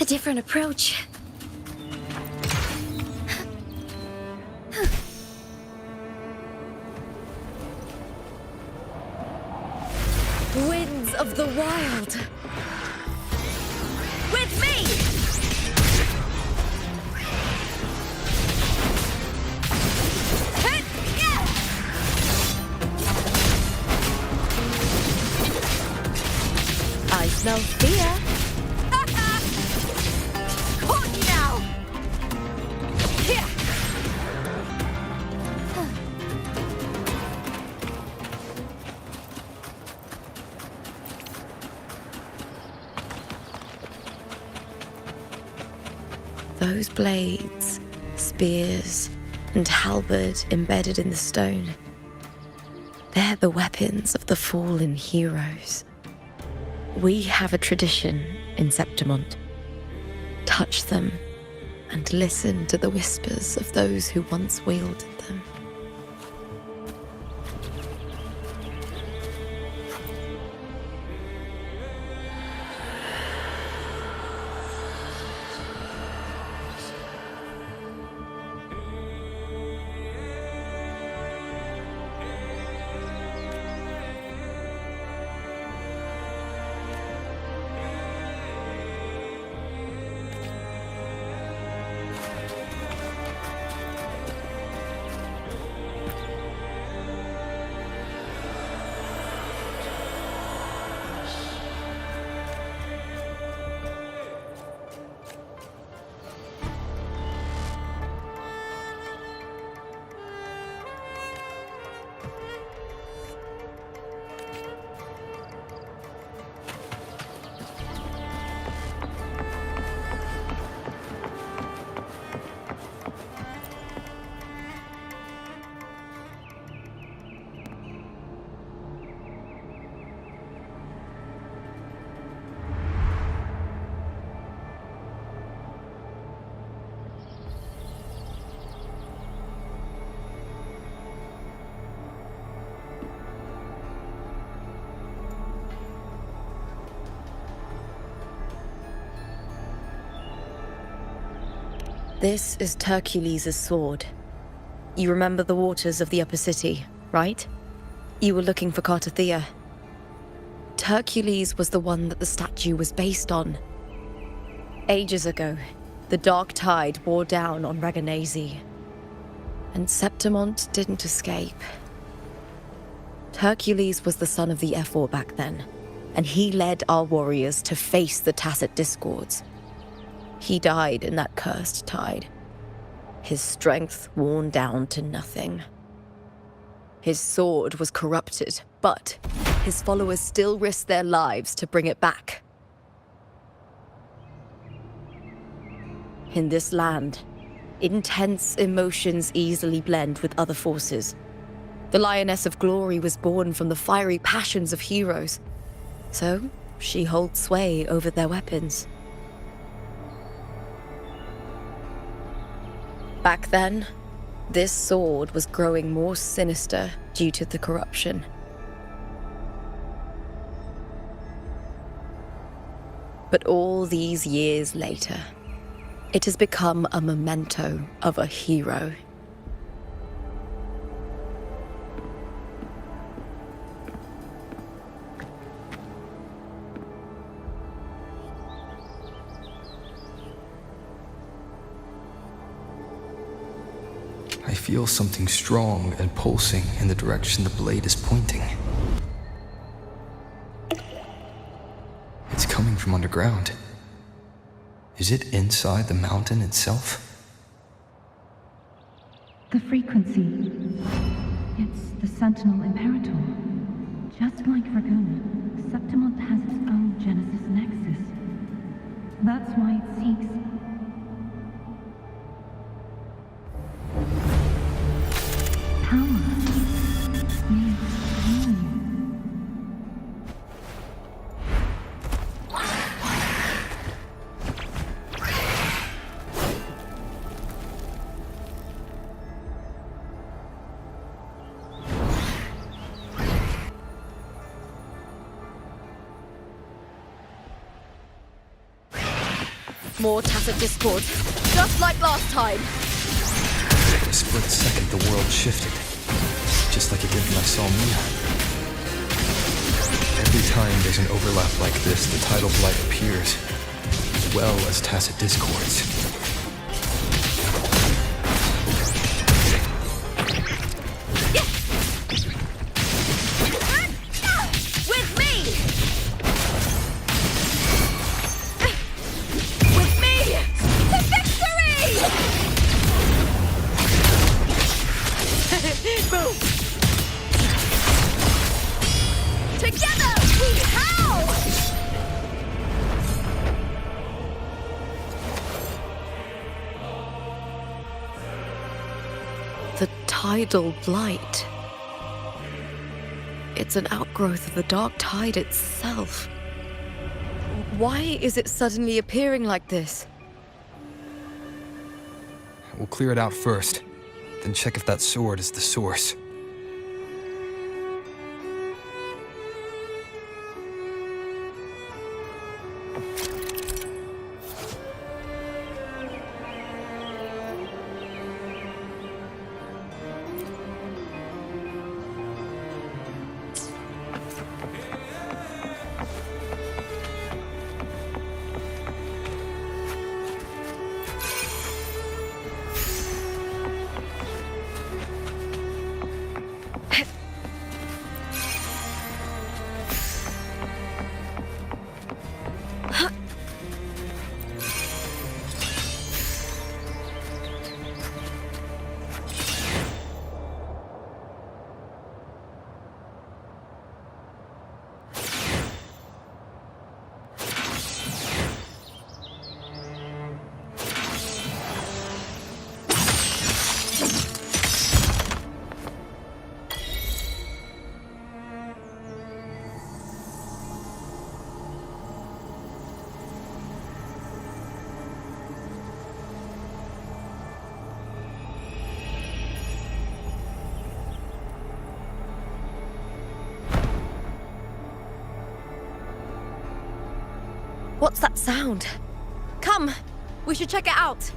A different approach. Winds of the wild. With me! Hit! I smell fear. Caught you now! Here! Those blades, spears, and halberd embedded in the stone. They're the weapons of the fallen heroes. We have a tradition in Septimont. Touch them and listen to the whispers of those who once wielded them. This is Hercules' sword. You remember the waters of the upper city, right? You were looking for Cartathea. Hercules was the one that the statue was based on. Ages ago, the dark tide bore down on Reganese, and Septimont didn't escape. Hercules was the son of the Ephor back then, and he led our warriors to face the Tacit Discords. He died in that cursed tide, his strength worn down to nothing. His sword was corrupted, but his followers still risked their lives to bring it back. In this land, intense emotions easily blend with other forces. The Lioness of Glory was born from the fiery passions of heroes, so she holds sway over their weapons. Back then, this sword was growing more sinister due to the corruption. But all these years later, it has become a memento of a hero. I feel something strong and pulsing in the direction the blade is pointing. It's coming from underground. Is it inside the mountain itself? The frequency. It's the Sentinel Imperator. Just like Dragona, Septimont has its own Genesis Nexus. That's why it seeks... power. More Tacit Discord, just like last time. In a split second, the world shifted. Just like it did when I saw Mia. Every time there's an overlap like this, the tidal blight appears, as well as Tacit Discords. With me! Together we howl! The tidal blight. It's an outgrowth of the dark tide itself. Why is it suddenly appearing like this? We'll clear it out first, then check if that sword is the source. What's that sound? Come, we should check it out.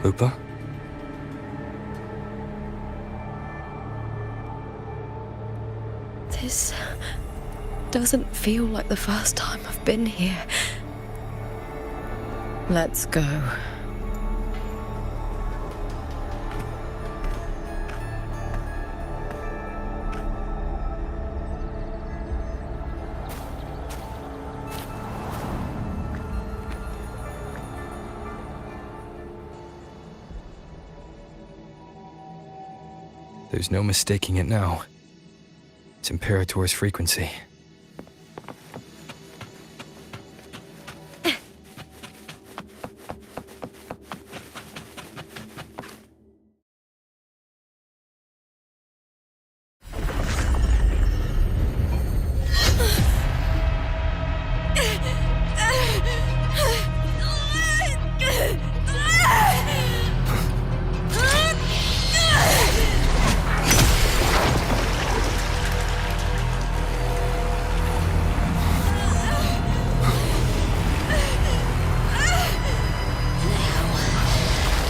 Lupa? This doesn't feel like the first time I've been here. Let's go. There's no mistaking it now. It's Imperator's frequency.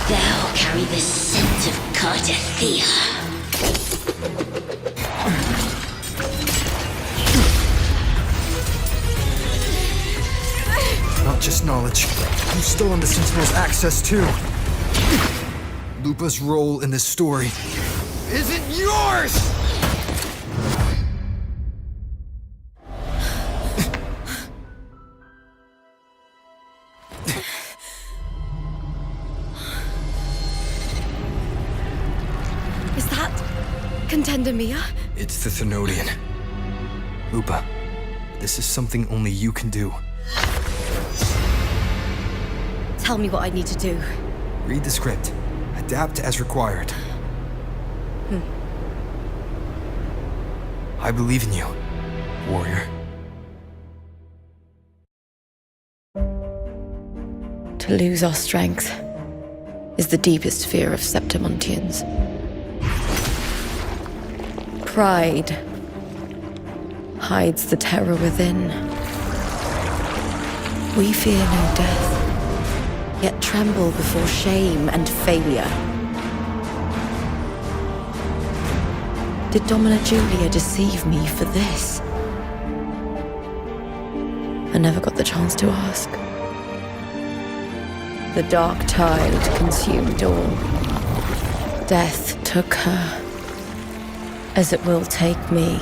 Thou carry the scent of Cardathea. Not just knowledge. You've stolen the Sentinel's access too. Lupa's role in this story isn't yours! Is that Contender Mia? It's the Thenodian. Lupa, This is something only you can do. Tell me what I need to do. Read the script. Adapt as required. I believe in you, warrior. To lose our strength is the deepest fear of Septimontians. Pride hides the terror within. We fear no death, yet tremble before shame and failure. Did Domina Julia deceive me for this? I never got the chance to ask. The dark tide consumed all. Death took her, as it will take me.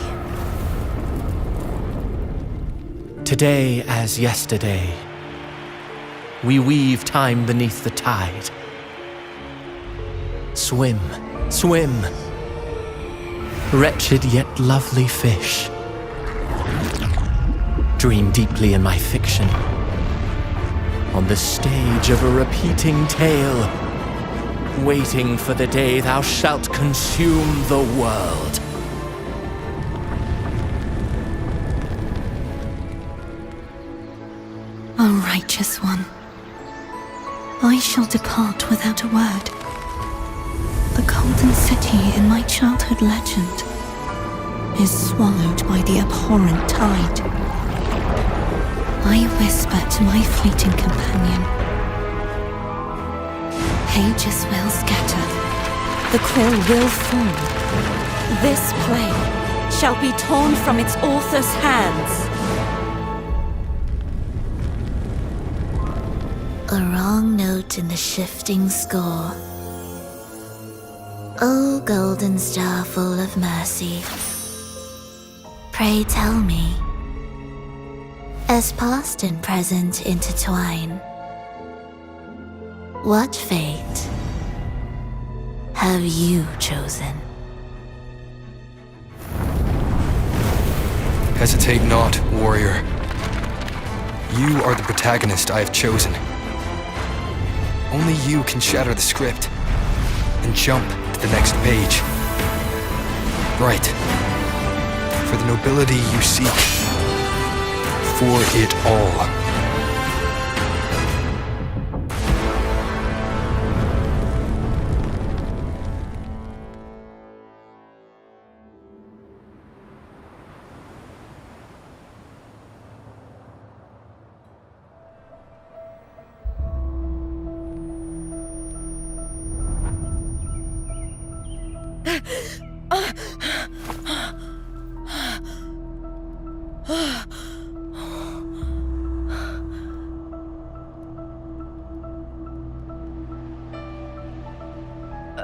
Today as yesterday, we weave time beneath the tide. Swim, swim, wretched yet lovely fish. Dream deeply in my fiction, on the stage of a repeating tale, waiting for the day thou shalt consume the world. O righteous one, I shall depart without a word. The golden city in my childhood legend is swallowed by the abhorrent tide. I whisper to my fleeting companion. Pages will scatter, the quill will fall. This play shall be torn from its author's hands. A wrong note in the shifting score. O golden star full of mercy, pray tell me, as past and present intertwine, what fate have you chosen? Hesitate not, warrior. You are the protagonist I have chosen. Only you can shatter the script and jump to the next page. Right. For the nobility you seek. For it all.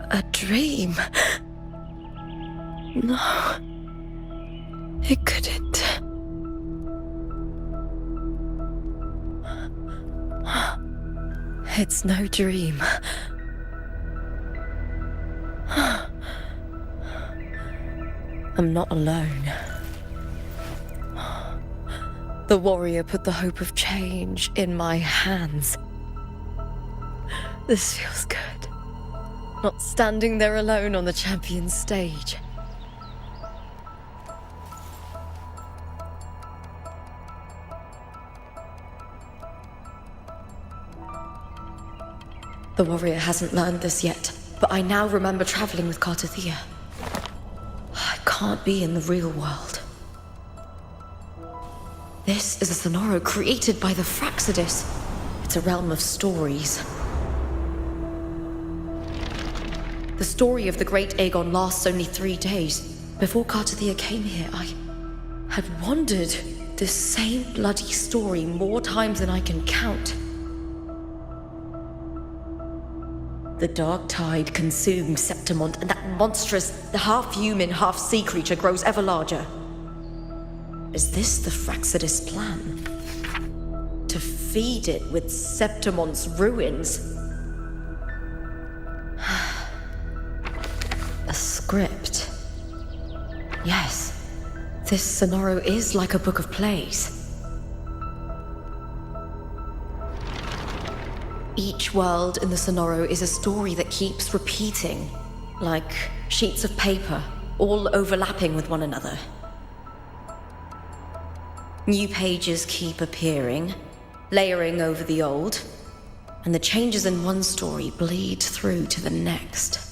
A dream? No. It couldn't. It's no dream. I'm not alone. The warrior put the hope of change in my hands. This feels good. Not standing there alone on the champion's stage. The warrior hasn't learned this yet, but I now remember traveling with Cartathea. I can't be in the real world. This is a Sonoro created by the Fractsidus. It's a realm of stories. The story of the Great Aegon lasts only 3 days. Before Cartathea came here, I had wandered this same bloody story more times than I can count. The dark tide consumed Septimont, and that monstrous, half-human, half-sea creature grows ever larger. Is this the Fractsidus plan? To feed it with Septimont's ruins? A script. Yes, This Sonoro is like a book of plays. Each world in the Sonoro is a story that keeps repeating, like sheets of paper, all overlapping with one another. New pages keep appearing, layering over the old, and the changes in one story bleed through to the next.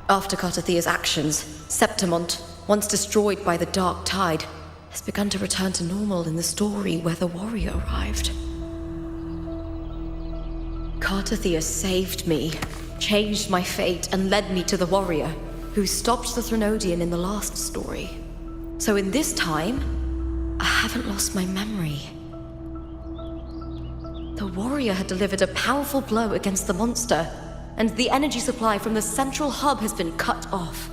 After Cartathea's actions, Septimont, once destroyed by the Dark Tide, has begun to return to normal in the story where the warrior arrived. Cartathea saved me, changed my fate, and led me to the warrior, who stopped the Threnodian in the last story. So in this time, I haven't lost my memory. The warrior had delivered a powerful blow against the monster, and the energy supply from the central hub has been cut off.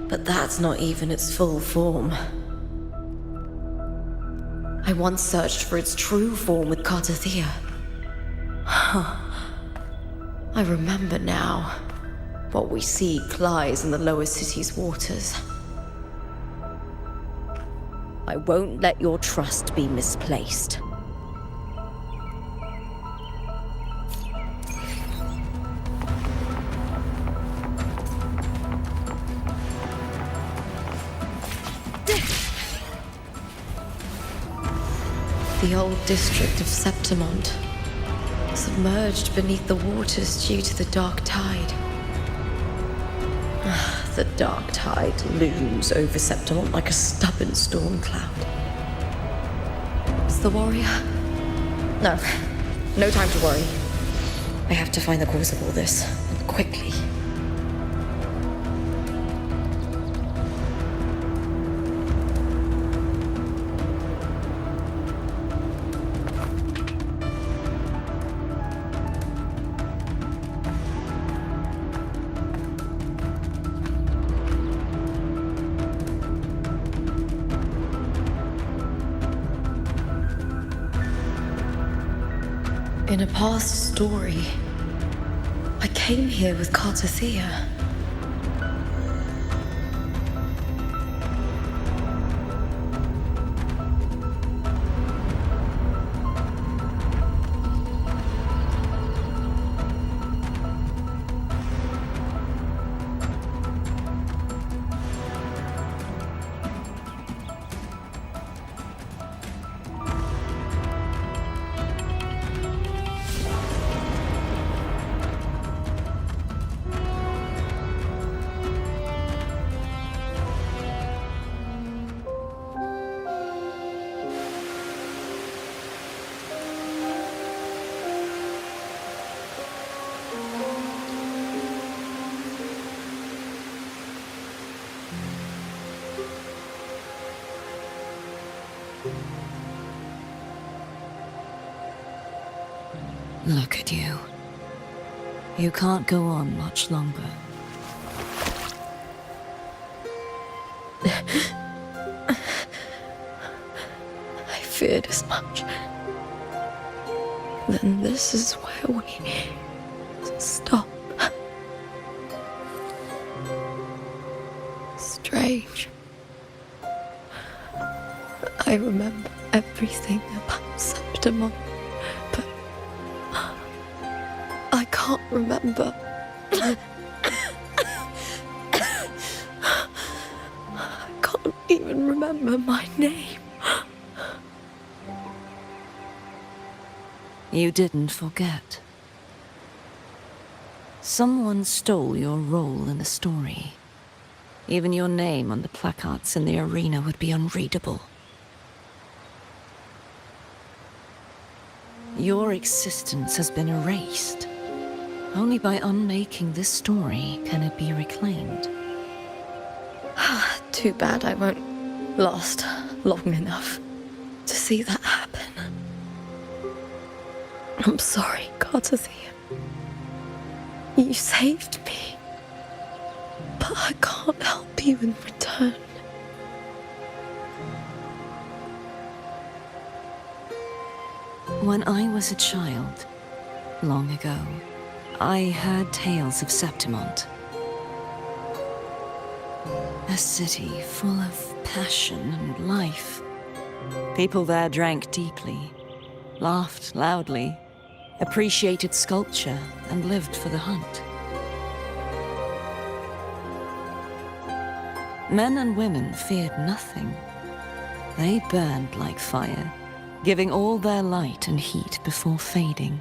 But that's not even its full form. I once searched for its true form with Cartathea. I remember now. What we seek lies in the lower city's waters. I won't let your trust be misplaced. The old district of Septimont, submerged beneath the waters due to the Dark Tide. The Dark Tide looms over Septimont like a stubborn storm cloud. Is the warrior? No. No time to worry. I have to find the cause of all this, and quickly. In a past story, I came here with Cartathea. Look at you. You can't go on much longer. I feared as much. Then this is where we stop. Strange. I remember everything about Septimont, but I can't remember. I can't even remember my name. You didn't forget. Someone stole your role in the story. Even your name on the placards in the arena would be unreadable. Your existence has been erased. Only by unmaking this story can it be reclaimed. Too bad I won't last long enough to see that happen. I'm sorry, Cartathea. You saved me, but I can't help you in return. When I was a child, long ago, I heard tales of Septimont. A city full of passion and life. People there drank deeply, laughed loudly, appreciated sculpture, and lived for the hunt. Men and women feared nothing. They burned like fire, giving all their light and heat before fading.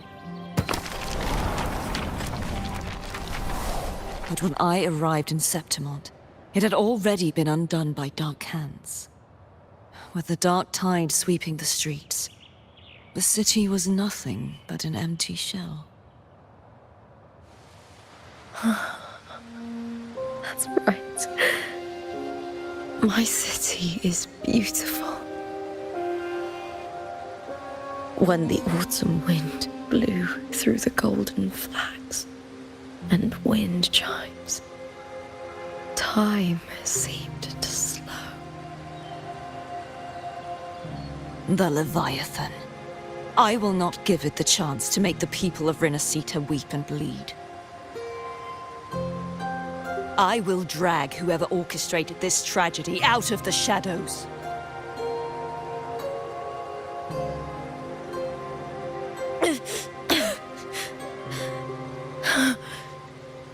But when I arrived in Septimont, it had already been undone by dark hands. With the dark tide sweeping the streets, the city was nothing but an empty shell. That's right. My city is beautiful. When the autumn wind blew through the golden flags and wind chimes, time seemed to slow. The Leviathan. I will not give it the chance to make the people of Rinascita weep and bleed. I will drag whoever orchestrated this tragedy out of the shadows.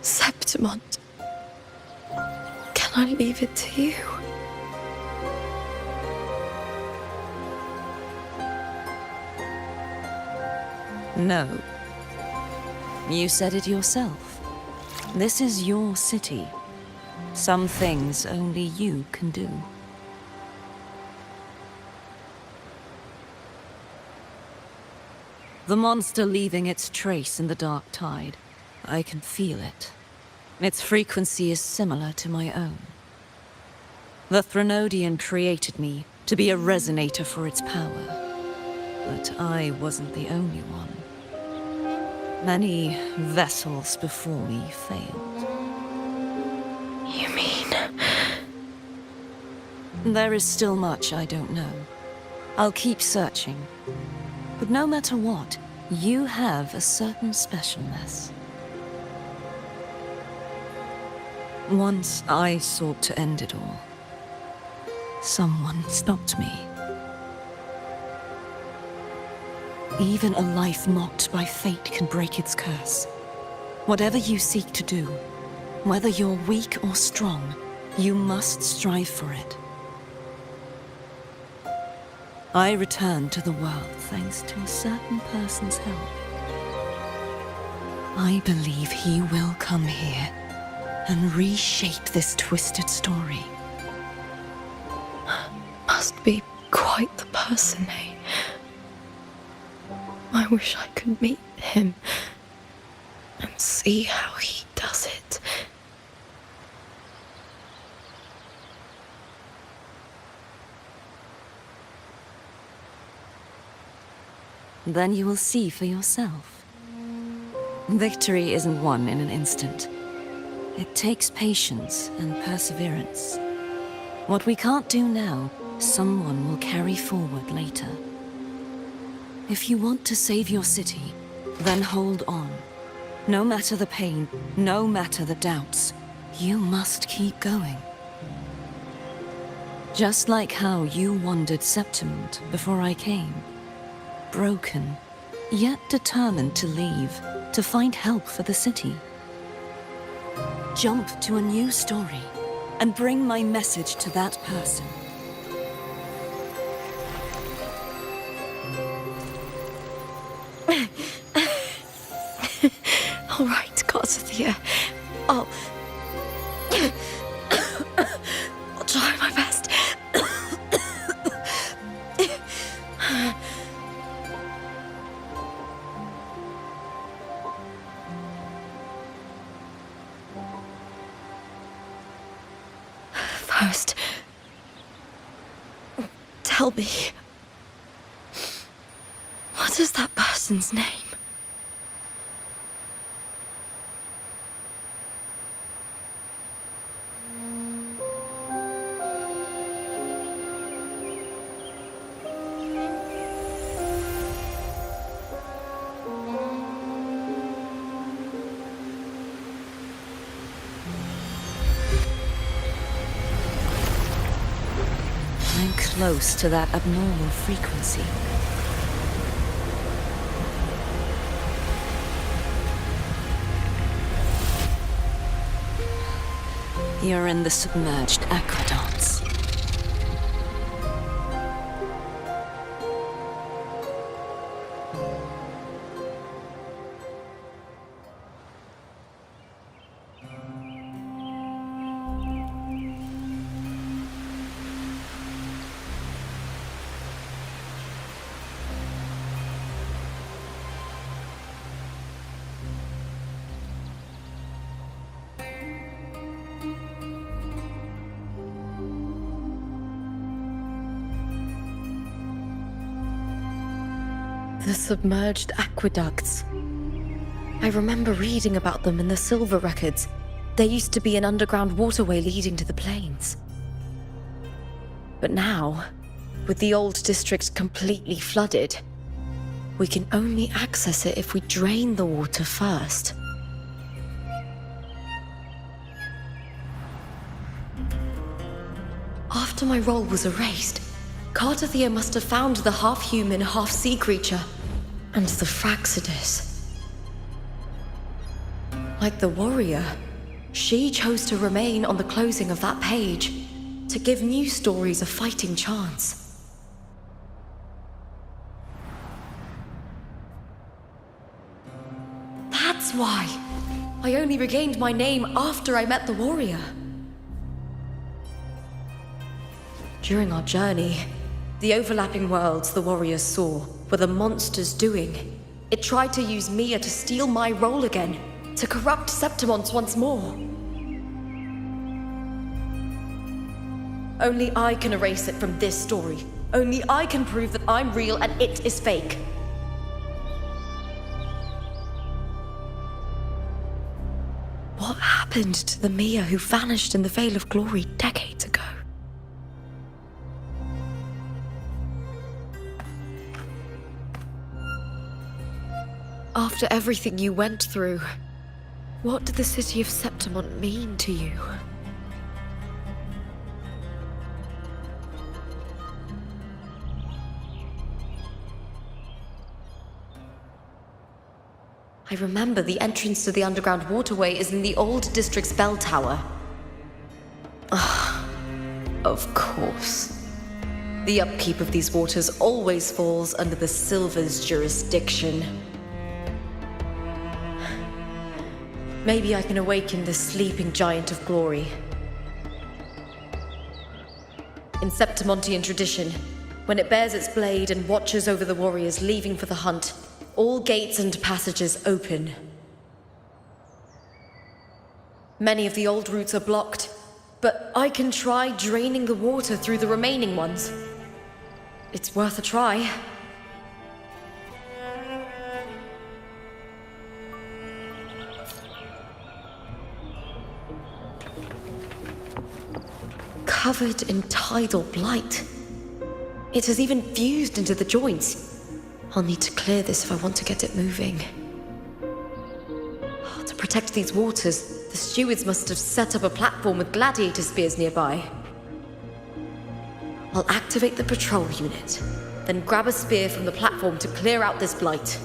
Septimont. Can I leave it to you? No. You said it yourself. This is your city. Some things only you can do. The monster leaving its trace in the dark tide. I can feel it. Its frequency is similar to my own. The Threnodian created me to be a resonator for its power. But I wasn't the only one. Many vessels before me failed. You mean? There is still much I don't know. I'll keep searching. But no matter what, you have a certain specialness. Once I sought to end it all. Someone stopped me. Even a life mocked by fate can break its curse. Whatever you seek to do, whether you're weak or strong, you must strive for it. I returned to the world thanks to a certain person's help. I believe he will come here and reshape this twisted story. Must be quite the person, eh? I wish I could meet him and see how he does it. Then you will see for yourself. Victory isn't won in an instant. It takes patience and perseverance. What we can't do now, someone will carry forward later. If you want to save your city, then hold on. No matter the pain, no matter the doubts, you must keep going. Just like how you wandered Septimont before I came. Broken, yet determined to leave, to find help for the city. Jump to a new story, and bring my message to that person. All right, Garcia. I'll try my best. First, tell me, what is that person's name? close to that abnormal frequency. You're in the submerged aqueducts. The submerged aqueducts. I remember reading about them in the Silver records. There used to be an underground waterway leading to the plains. But now, with the old district completely flooded, we can only access it if we drain the water first. After my role was erased, Cartathea must have found the half-human, half-sea creature, and the Fractsidus. Like the warrior, she chose to remain on the closing of that page, to give new stories a fighting chance. That's why I only regained my name after I met the warrior. During our journey, the overlapping worlds the warriors saw were the monsters doing. It tried to use Mia to steal my role again, to corrupt Septimont once more. Only I can erase it from this story. Only I can prove that I'm real and it is fake. What happened to the Mia who vanished in the Veil of Glory decades ago? After everything you went through, what did the city of Septimont mean to you? I remember the entrance to the underground waterway is in the old district's bell tower. Of course. The upkeep of these waters always falls under the Silver's jurisdiction. Maybe I can awaken the sleeping giant of glory. In Septimontian tradition, when it bears its blade and watches over the warriors leaving for the hunt, all gates and passages open. Many of the old routes are blocked, but I can try draining the water through the remaining ones. It's worth a try. Covered in tidal blight. It has even fused into the joints. I'll need to clear this if I want to get it moving. To protect these waters, the stewards must have set up a platform with gladiator spears nearby. I'll activate the patrol unit, then grab a spear from the platform to clear out this blight.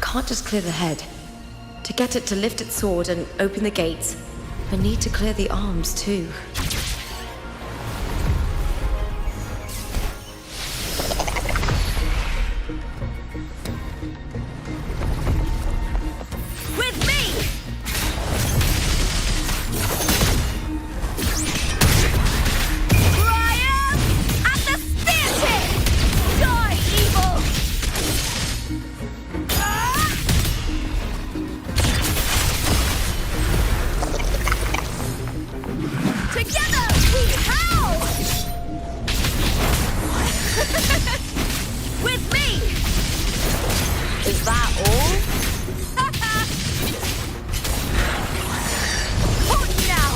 Can't just clear the head. To get it to lift its sword and open the gates, I need to clear the arms too. With me! Triumph! Together we howl! With me! Is that all? Hold now!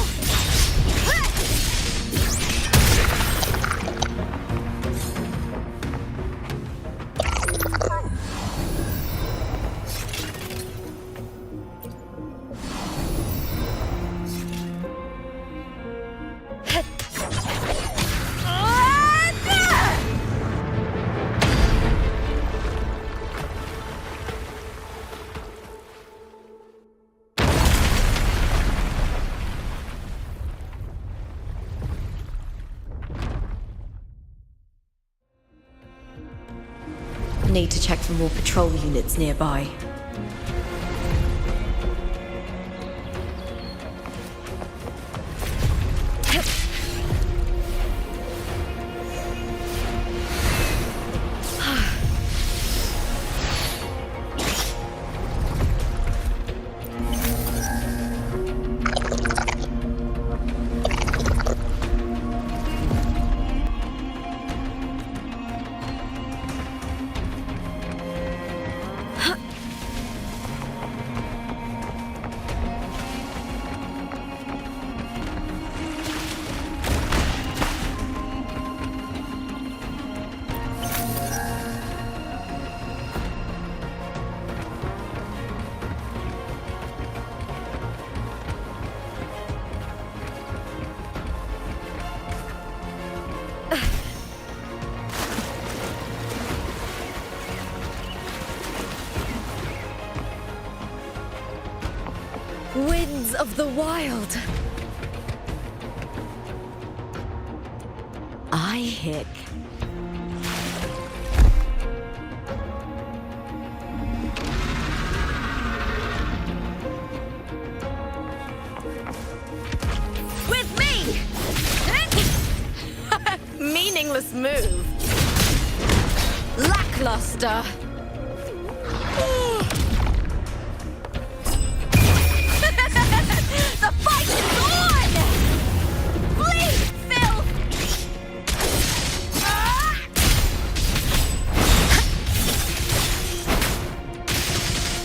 Need to check for more patrol units nearby. Winds of the wild. I hick. With me! Meaningless move. Lackluster. The fight is on! Flee, Phil!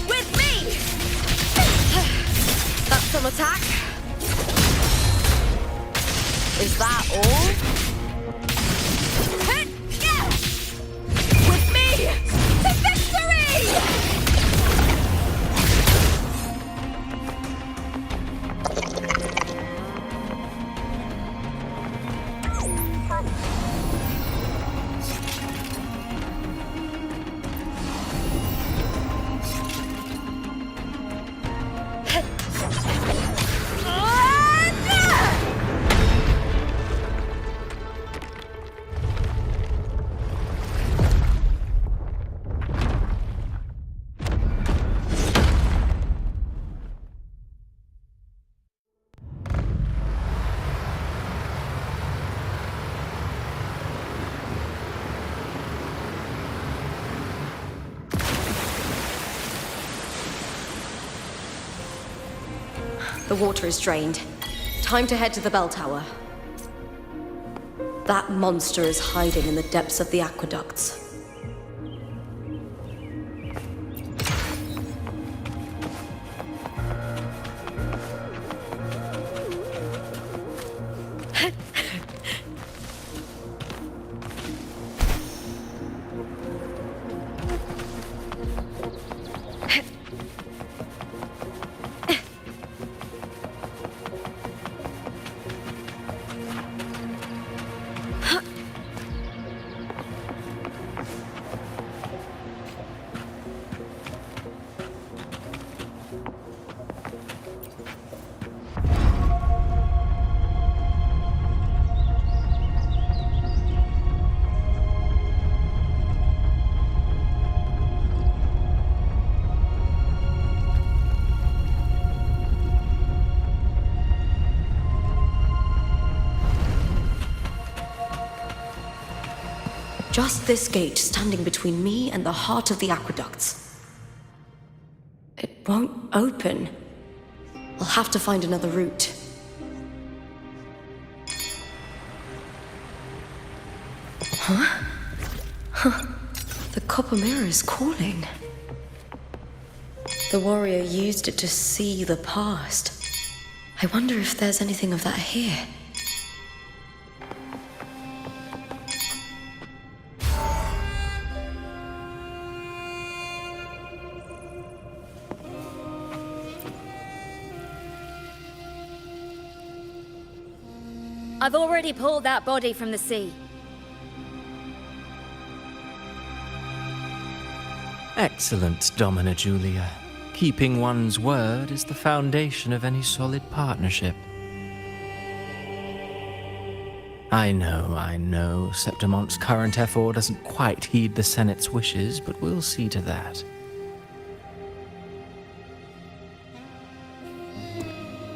With me! That's some attack. Is that all? With me! To victory! The water is drained. Time to head to the bell tower. That monster is hiding in the depths of the aqueducts. Just this gate standing between me and the heart of the aqueducts. It won't open. I'll have to find another route. The copper mirror is calling. The warrior used it to see the past. I wonder if there's anything of that here. I've already pulled that body from the sea. Excellent, Domina Julia. Keeping one's word is the foundation of any solid partnership. I know, Septimonte's current effort doesn't quite heed the Senate's wishes, but we'll see to that.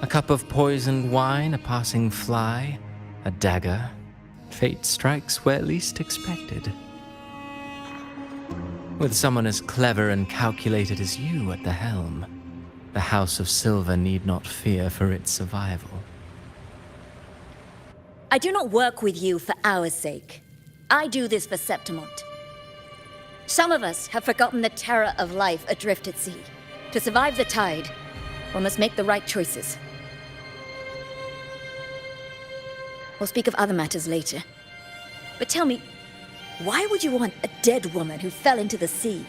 A cup of poisoned wine, a passing fly, a dagger. Fate strikes where least expected. With someone as clever and calculated as you at the helm, the House of Silver need not fear for its survival. I do not work with you for our sake. I do this for Septimont. Some of us have forgotten the terror of life adrift at sea. To survive the tide, one must make the right choices. We'll speak of other matters later. But tell me, why would you want a dead woman who fell into the sea?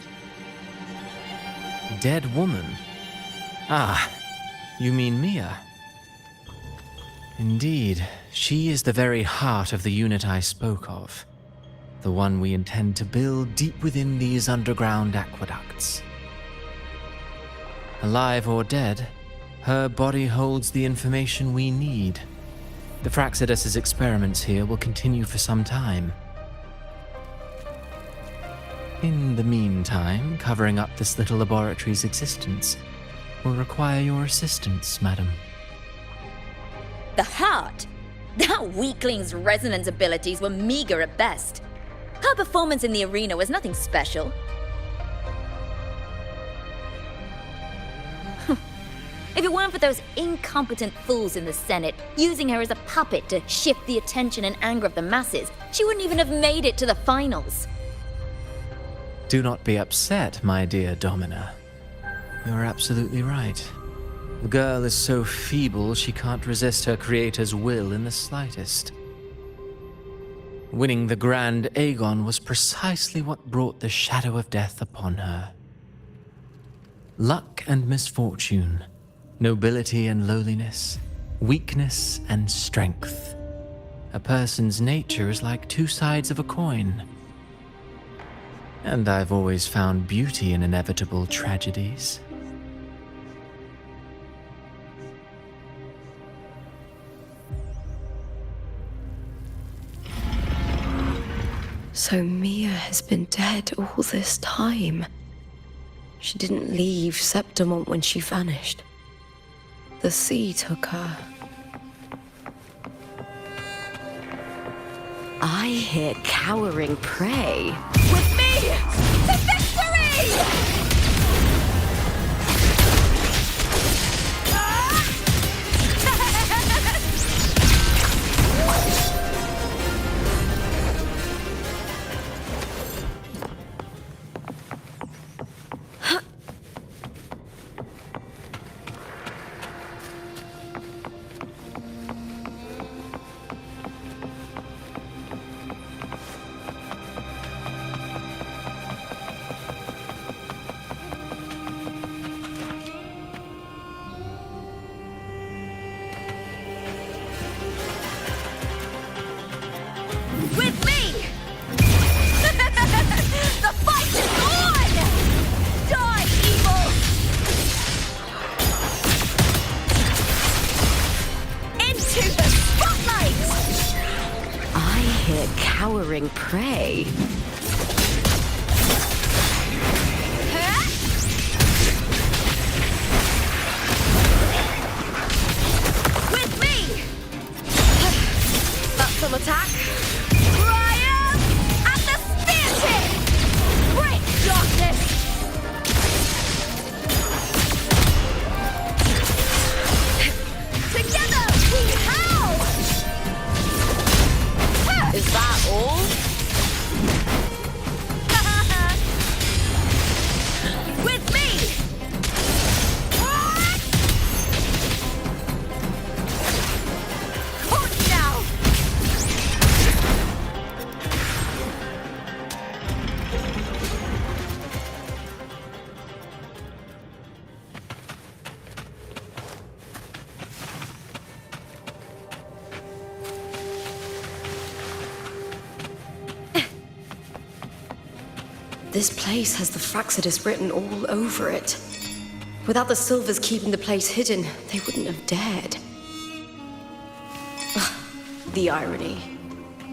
Dead woman? Ah, you mean Mia? Indeed, she is the very heart of the unit I spoke of. The one we intend to build deep within these underground aqueducts. Alive or dead, her body holds the information we need. The Fractsidus' experiments here will continue for some time. In the meantime, covering up this little laboratory's existence will require your assistance, madam. The heart? That weakling's resonance abilities were meager at best. Her performance in the arena was nothing special. If it weren't for those incompetent fools in the Senate using her as a puppet to shift the attention and anger of the masses, she wouldn't even have made it to the finals. Do not be upset, my dear Domina. You're absolutely right. The girl is so feeble she can't resist her creator's will in the slightest. Winning the Grand Aegon was precisely what brought the shadow of death upon her. Luck and misfortune, nobility and lowliness, weakness and strength. A person's nature is like two sides of a coin. And I've always found beauty in inevitable tragedies. So Mia has been dead all this time. She didn't leave Septimont when she vanished. The sea took her. I hear cowering prey. With me to victory! With me! The fight is on! Die, evil! Into the spotlight! I hear cowering prey. With me! Battle attack! Triumph at the spear tip! Break darkness! Together we howl! Is that all? this place has the Fractsidus written all over it. Without the Silvers keeping the place hidden, they wouldn't have dared. The irony.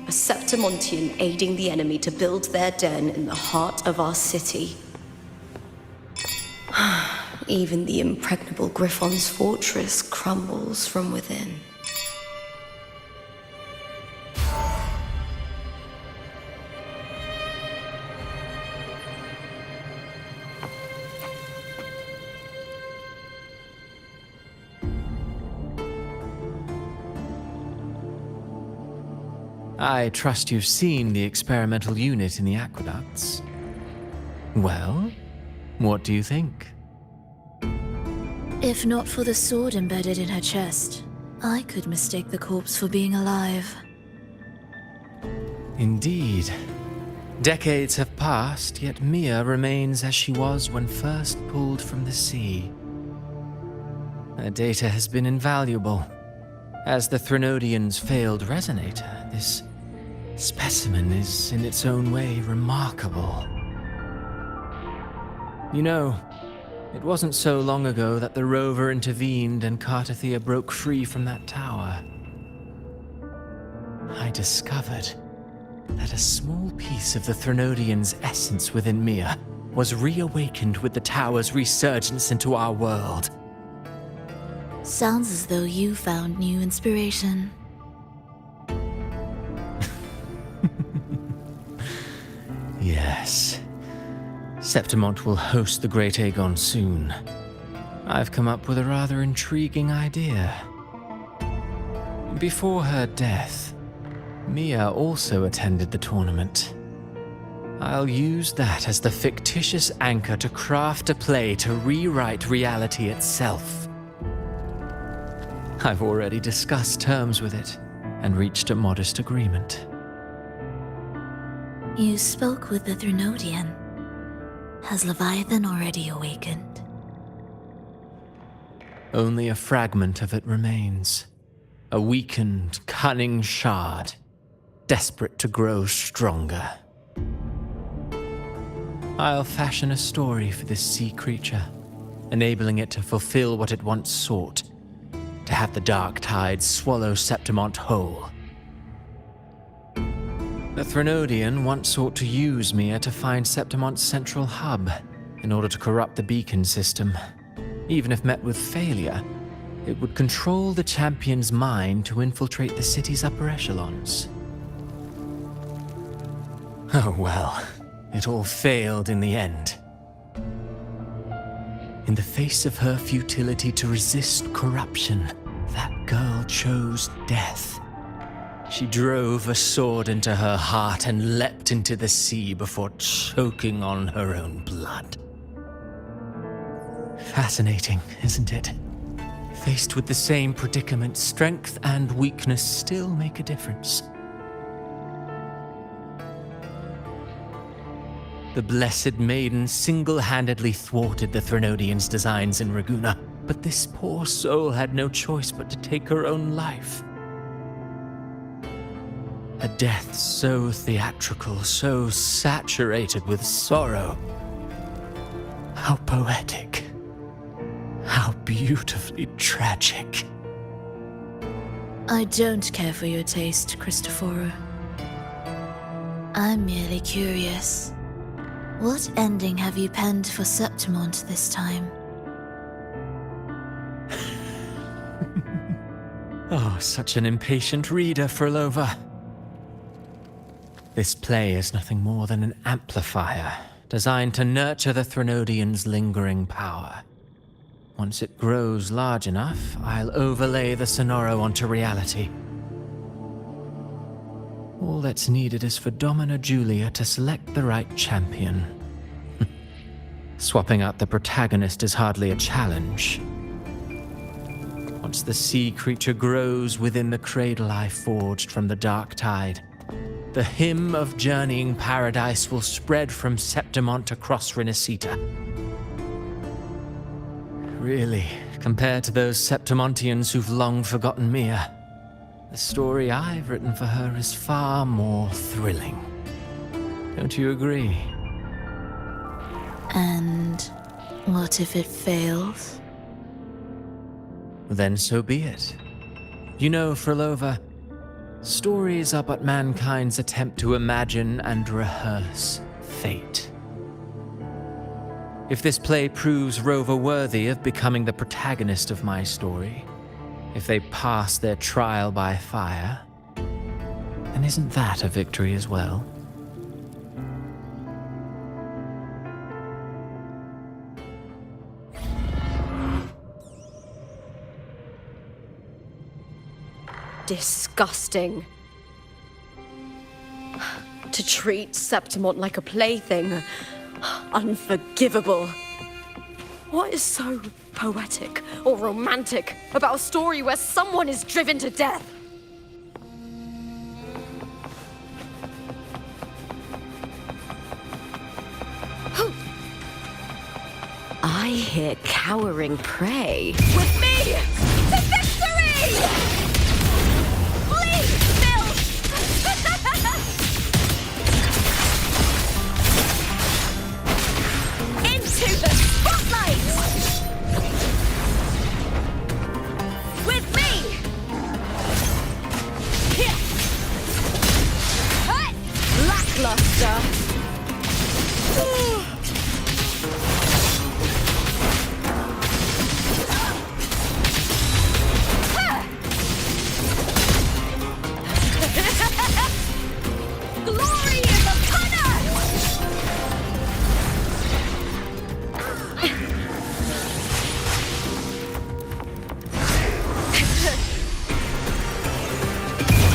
A Septimontian aiding the enemy to build their den in the heart of our city. Even the impregnable Griffon's fortress crumbles from within. I trust you've seen the experimental unit in the aqueducts. Well, what do you think? If not for the sword embedded in her chest, I could mistake the corpse for being alive. Indeed. Decades have passed, yet Mia remains as she was when first pulled from the sea. Her data has been invaluable. As the Threnodian's failed resonator, this specimen is in its own way remarkable. You know, it wasn't so long ago that the rover intervened and Cartathea broke free from that tower. I discovered that a small piece of the Threnodian's essence within Mia was reawakened with the tower's resurgence into our world. Sounds as though you found new inspiration. Yes. Septimont will host the Great Aegon soon. I've come up with a rather intriguing idea. Before her death, Mia also attended the tournament. I'll use that as the fictitious anchor to craft a play to rewrite reality itself. I've already discussed terms with it and reached a modest agreement. You spoke with the Threnodian. Has Leviathan already awakened? Only a fragment of it remains. A weakened, cunning shard, desperate to grow stronger. I'll fashion a story for this sea creature, enabling it to fulfill what it once sought, to have the dark tides swallow Septimont whole. The Threnodian once sought to use Mia to find Septimont's central hub in order to corrupt the beacon system. Even if met with failure, it would control the champion's mind to infiltrate the city's upper echelons. Oh well, it all failed in the end. In the face of her futility to resist corruption, that girl chose death. She drove a sword into her heart and leapt into the sea before choking on her own blood. Fascinating, isn't it? Faced with the same predicament, strength and weakness still make a difference. The Blessed Maiden single-handedly thwarted the Threnodian's designs in Raguna, but this poor soul had no choice but to take her own life. A death so theatrical, so saturated with sorrow. How poetic. How beautifully tragic. I don't care for your taste, Cristoforo. I'm merely curious. What ending have you penned for Septimont this time? Oh, such an impatient reader, Frolova. This play is nothing more than an amplifier, designed to nurture the Threnodian's lingering power. Once it grows large enough, I'll overlay the Sonoro onto reality. All that's needed is for Domina Julia to select the right champion. Swapping out the protagonist is hardly a challenge. Once the sea creature grows within the cradle I forged from the dark tide, the hymn of journeying paradise will spread from Septimont across Rinascita. Really, compared to those Septimontians who've long forgotten Mia, the story I've written for her is far more thrilling. Don't you agree? And what if it fails? Then so be it. You know, Frolova, stories are but mankind's attempt to imagine and rehearse fate. If this play proves Rover worthy of becoming the protagonist of my story, if they pass their trial by fire, then isn't that a victory as well? Disgusting. To treat Septimont like a plaything. Unforgivable. What is so poetic or romantic about a story where someone is driven to death? I hear cowering prey. With me! To victory! Please, Bill! Into the spotlight! With me! Here! Hut! Lackluster. Glory is upon us!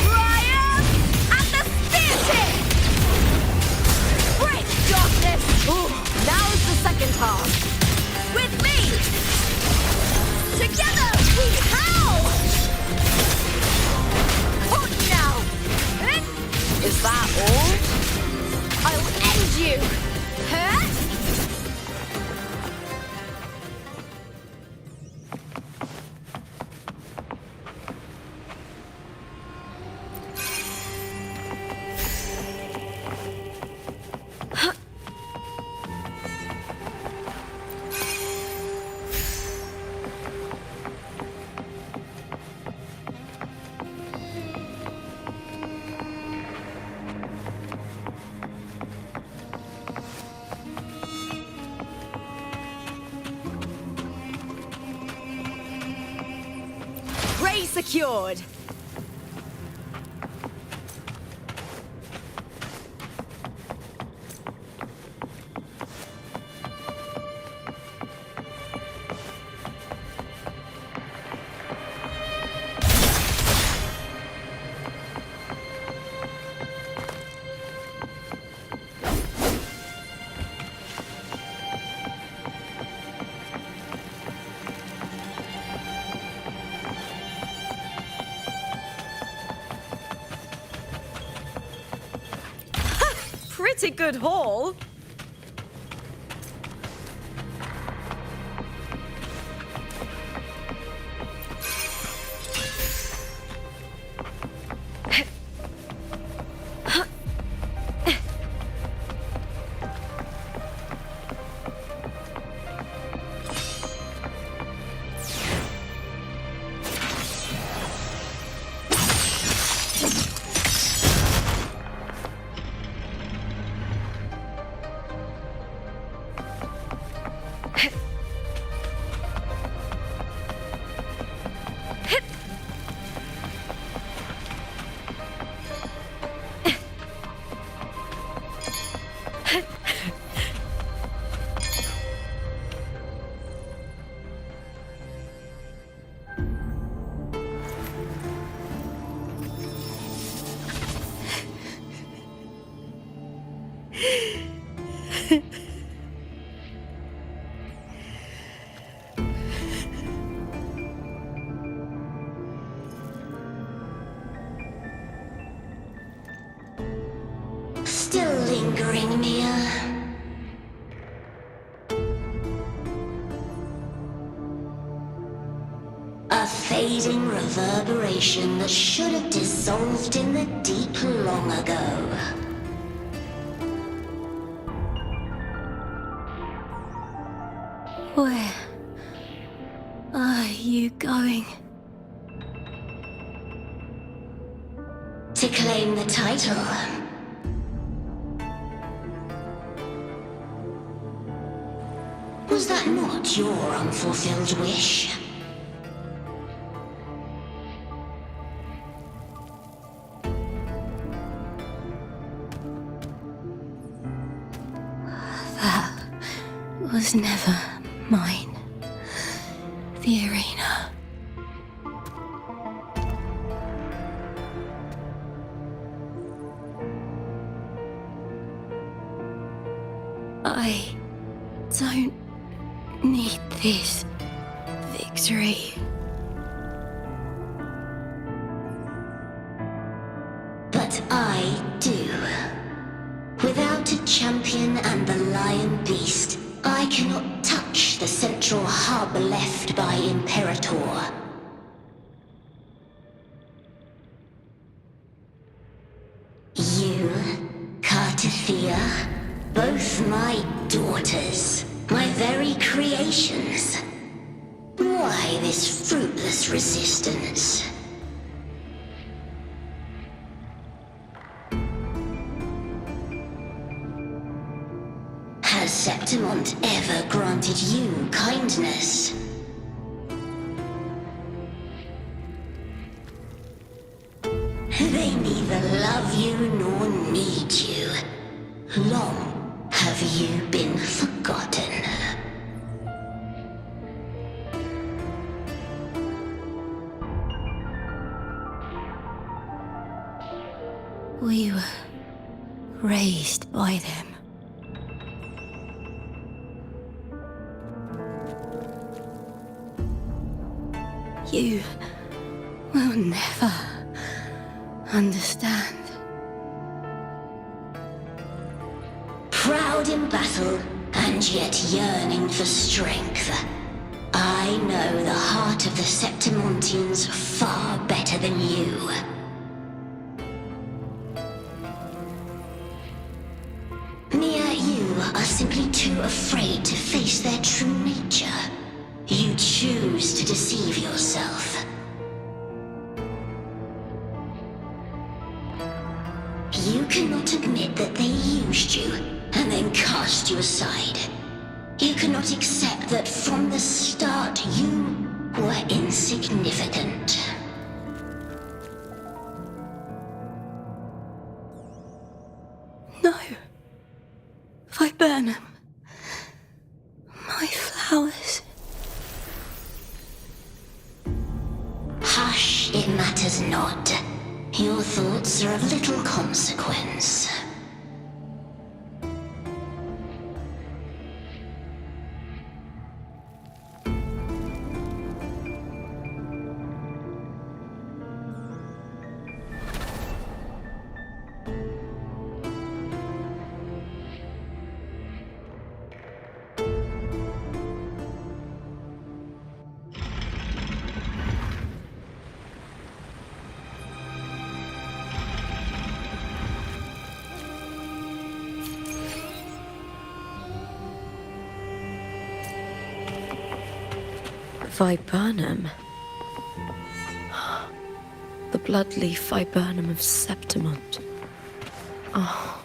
Triumph at the spear tip! Break darkness! Ooh, now's the second half. With me! Together we howl! Hold now! Is that all? I'll end you! Huh? Prey secured. Pretty good haul. Still lingering, Mia. A fading reverberation that should have dissolved in the deep long ago. Where are you going? To claim the title. Was that not your unfulfilled wish? That was never mine. The arena. I don't need this victory. But I do. Without a champion and the lion beast, I cannot touch the central hub left by Imperator. You, Cartathea, both my daughters, my very creations. Why this fruitless resistance? Has Septimont ever granted you kindness? They neither love you nor need you. Long have you been forgotten. We were raised by them. You will never understand. Proud in battle, and yet yearning for strength. I know the heart of the Septimontians far better than you. Mia, you are simply too afraid to face their true nature. You choose to deceive yourself. You cannot admit that they used you and then cast you aside. You cannot accept that from the start you were insignificant. No. Viburnum. My flowers. Hush, it matters not. Your thoughts are of little consequence. Viburnum. The bloodleaf viburnum of Septimont. Oh,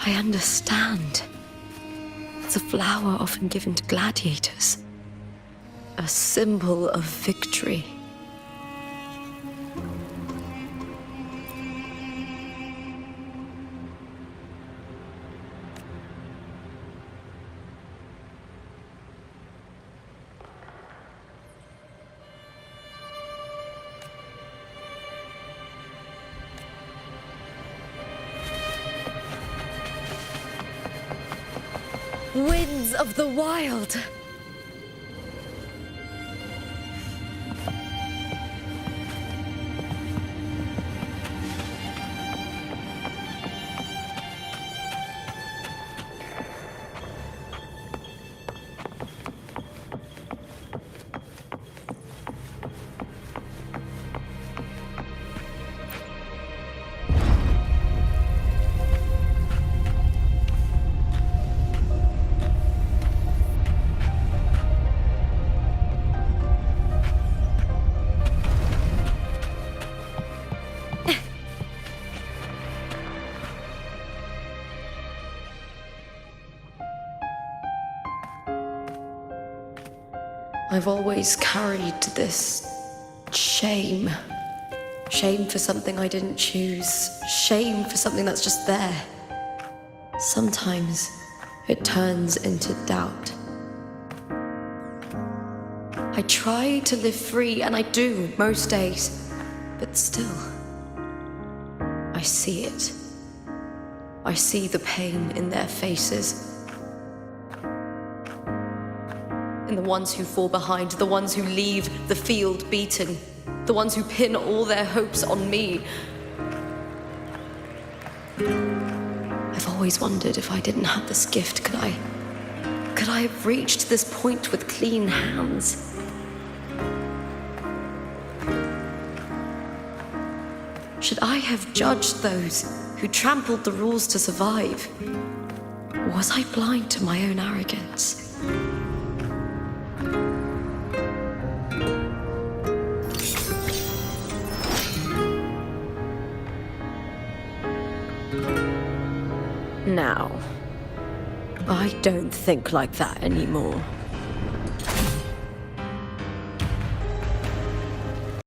I understand. It's a flower often given to gladiators. A symbol of victory. Winds of the wild! I've always carried this shame. Shame for something I didn't choose. Shame for something that's just there. Sometimes it turns into doubt. I try to live free, and I do most days. But still, I see it. I see the pain in their faces. In the ones who fall behind, the ones who leave the field beaten, the ones who pin all their hopes on me. I've always wondered if I didn't have this gift, could I have reached this point with clean hands? Should I have judged those who trampled the rules to survive? Or was I blind to my own arrogance? Now, I don't think like that anymore.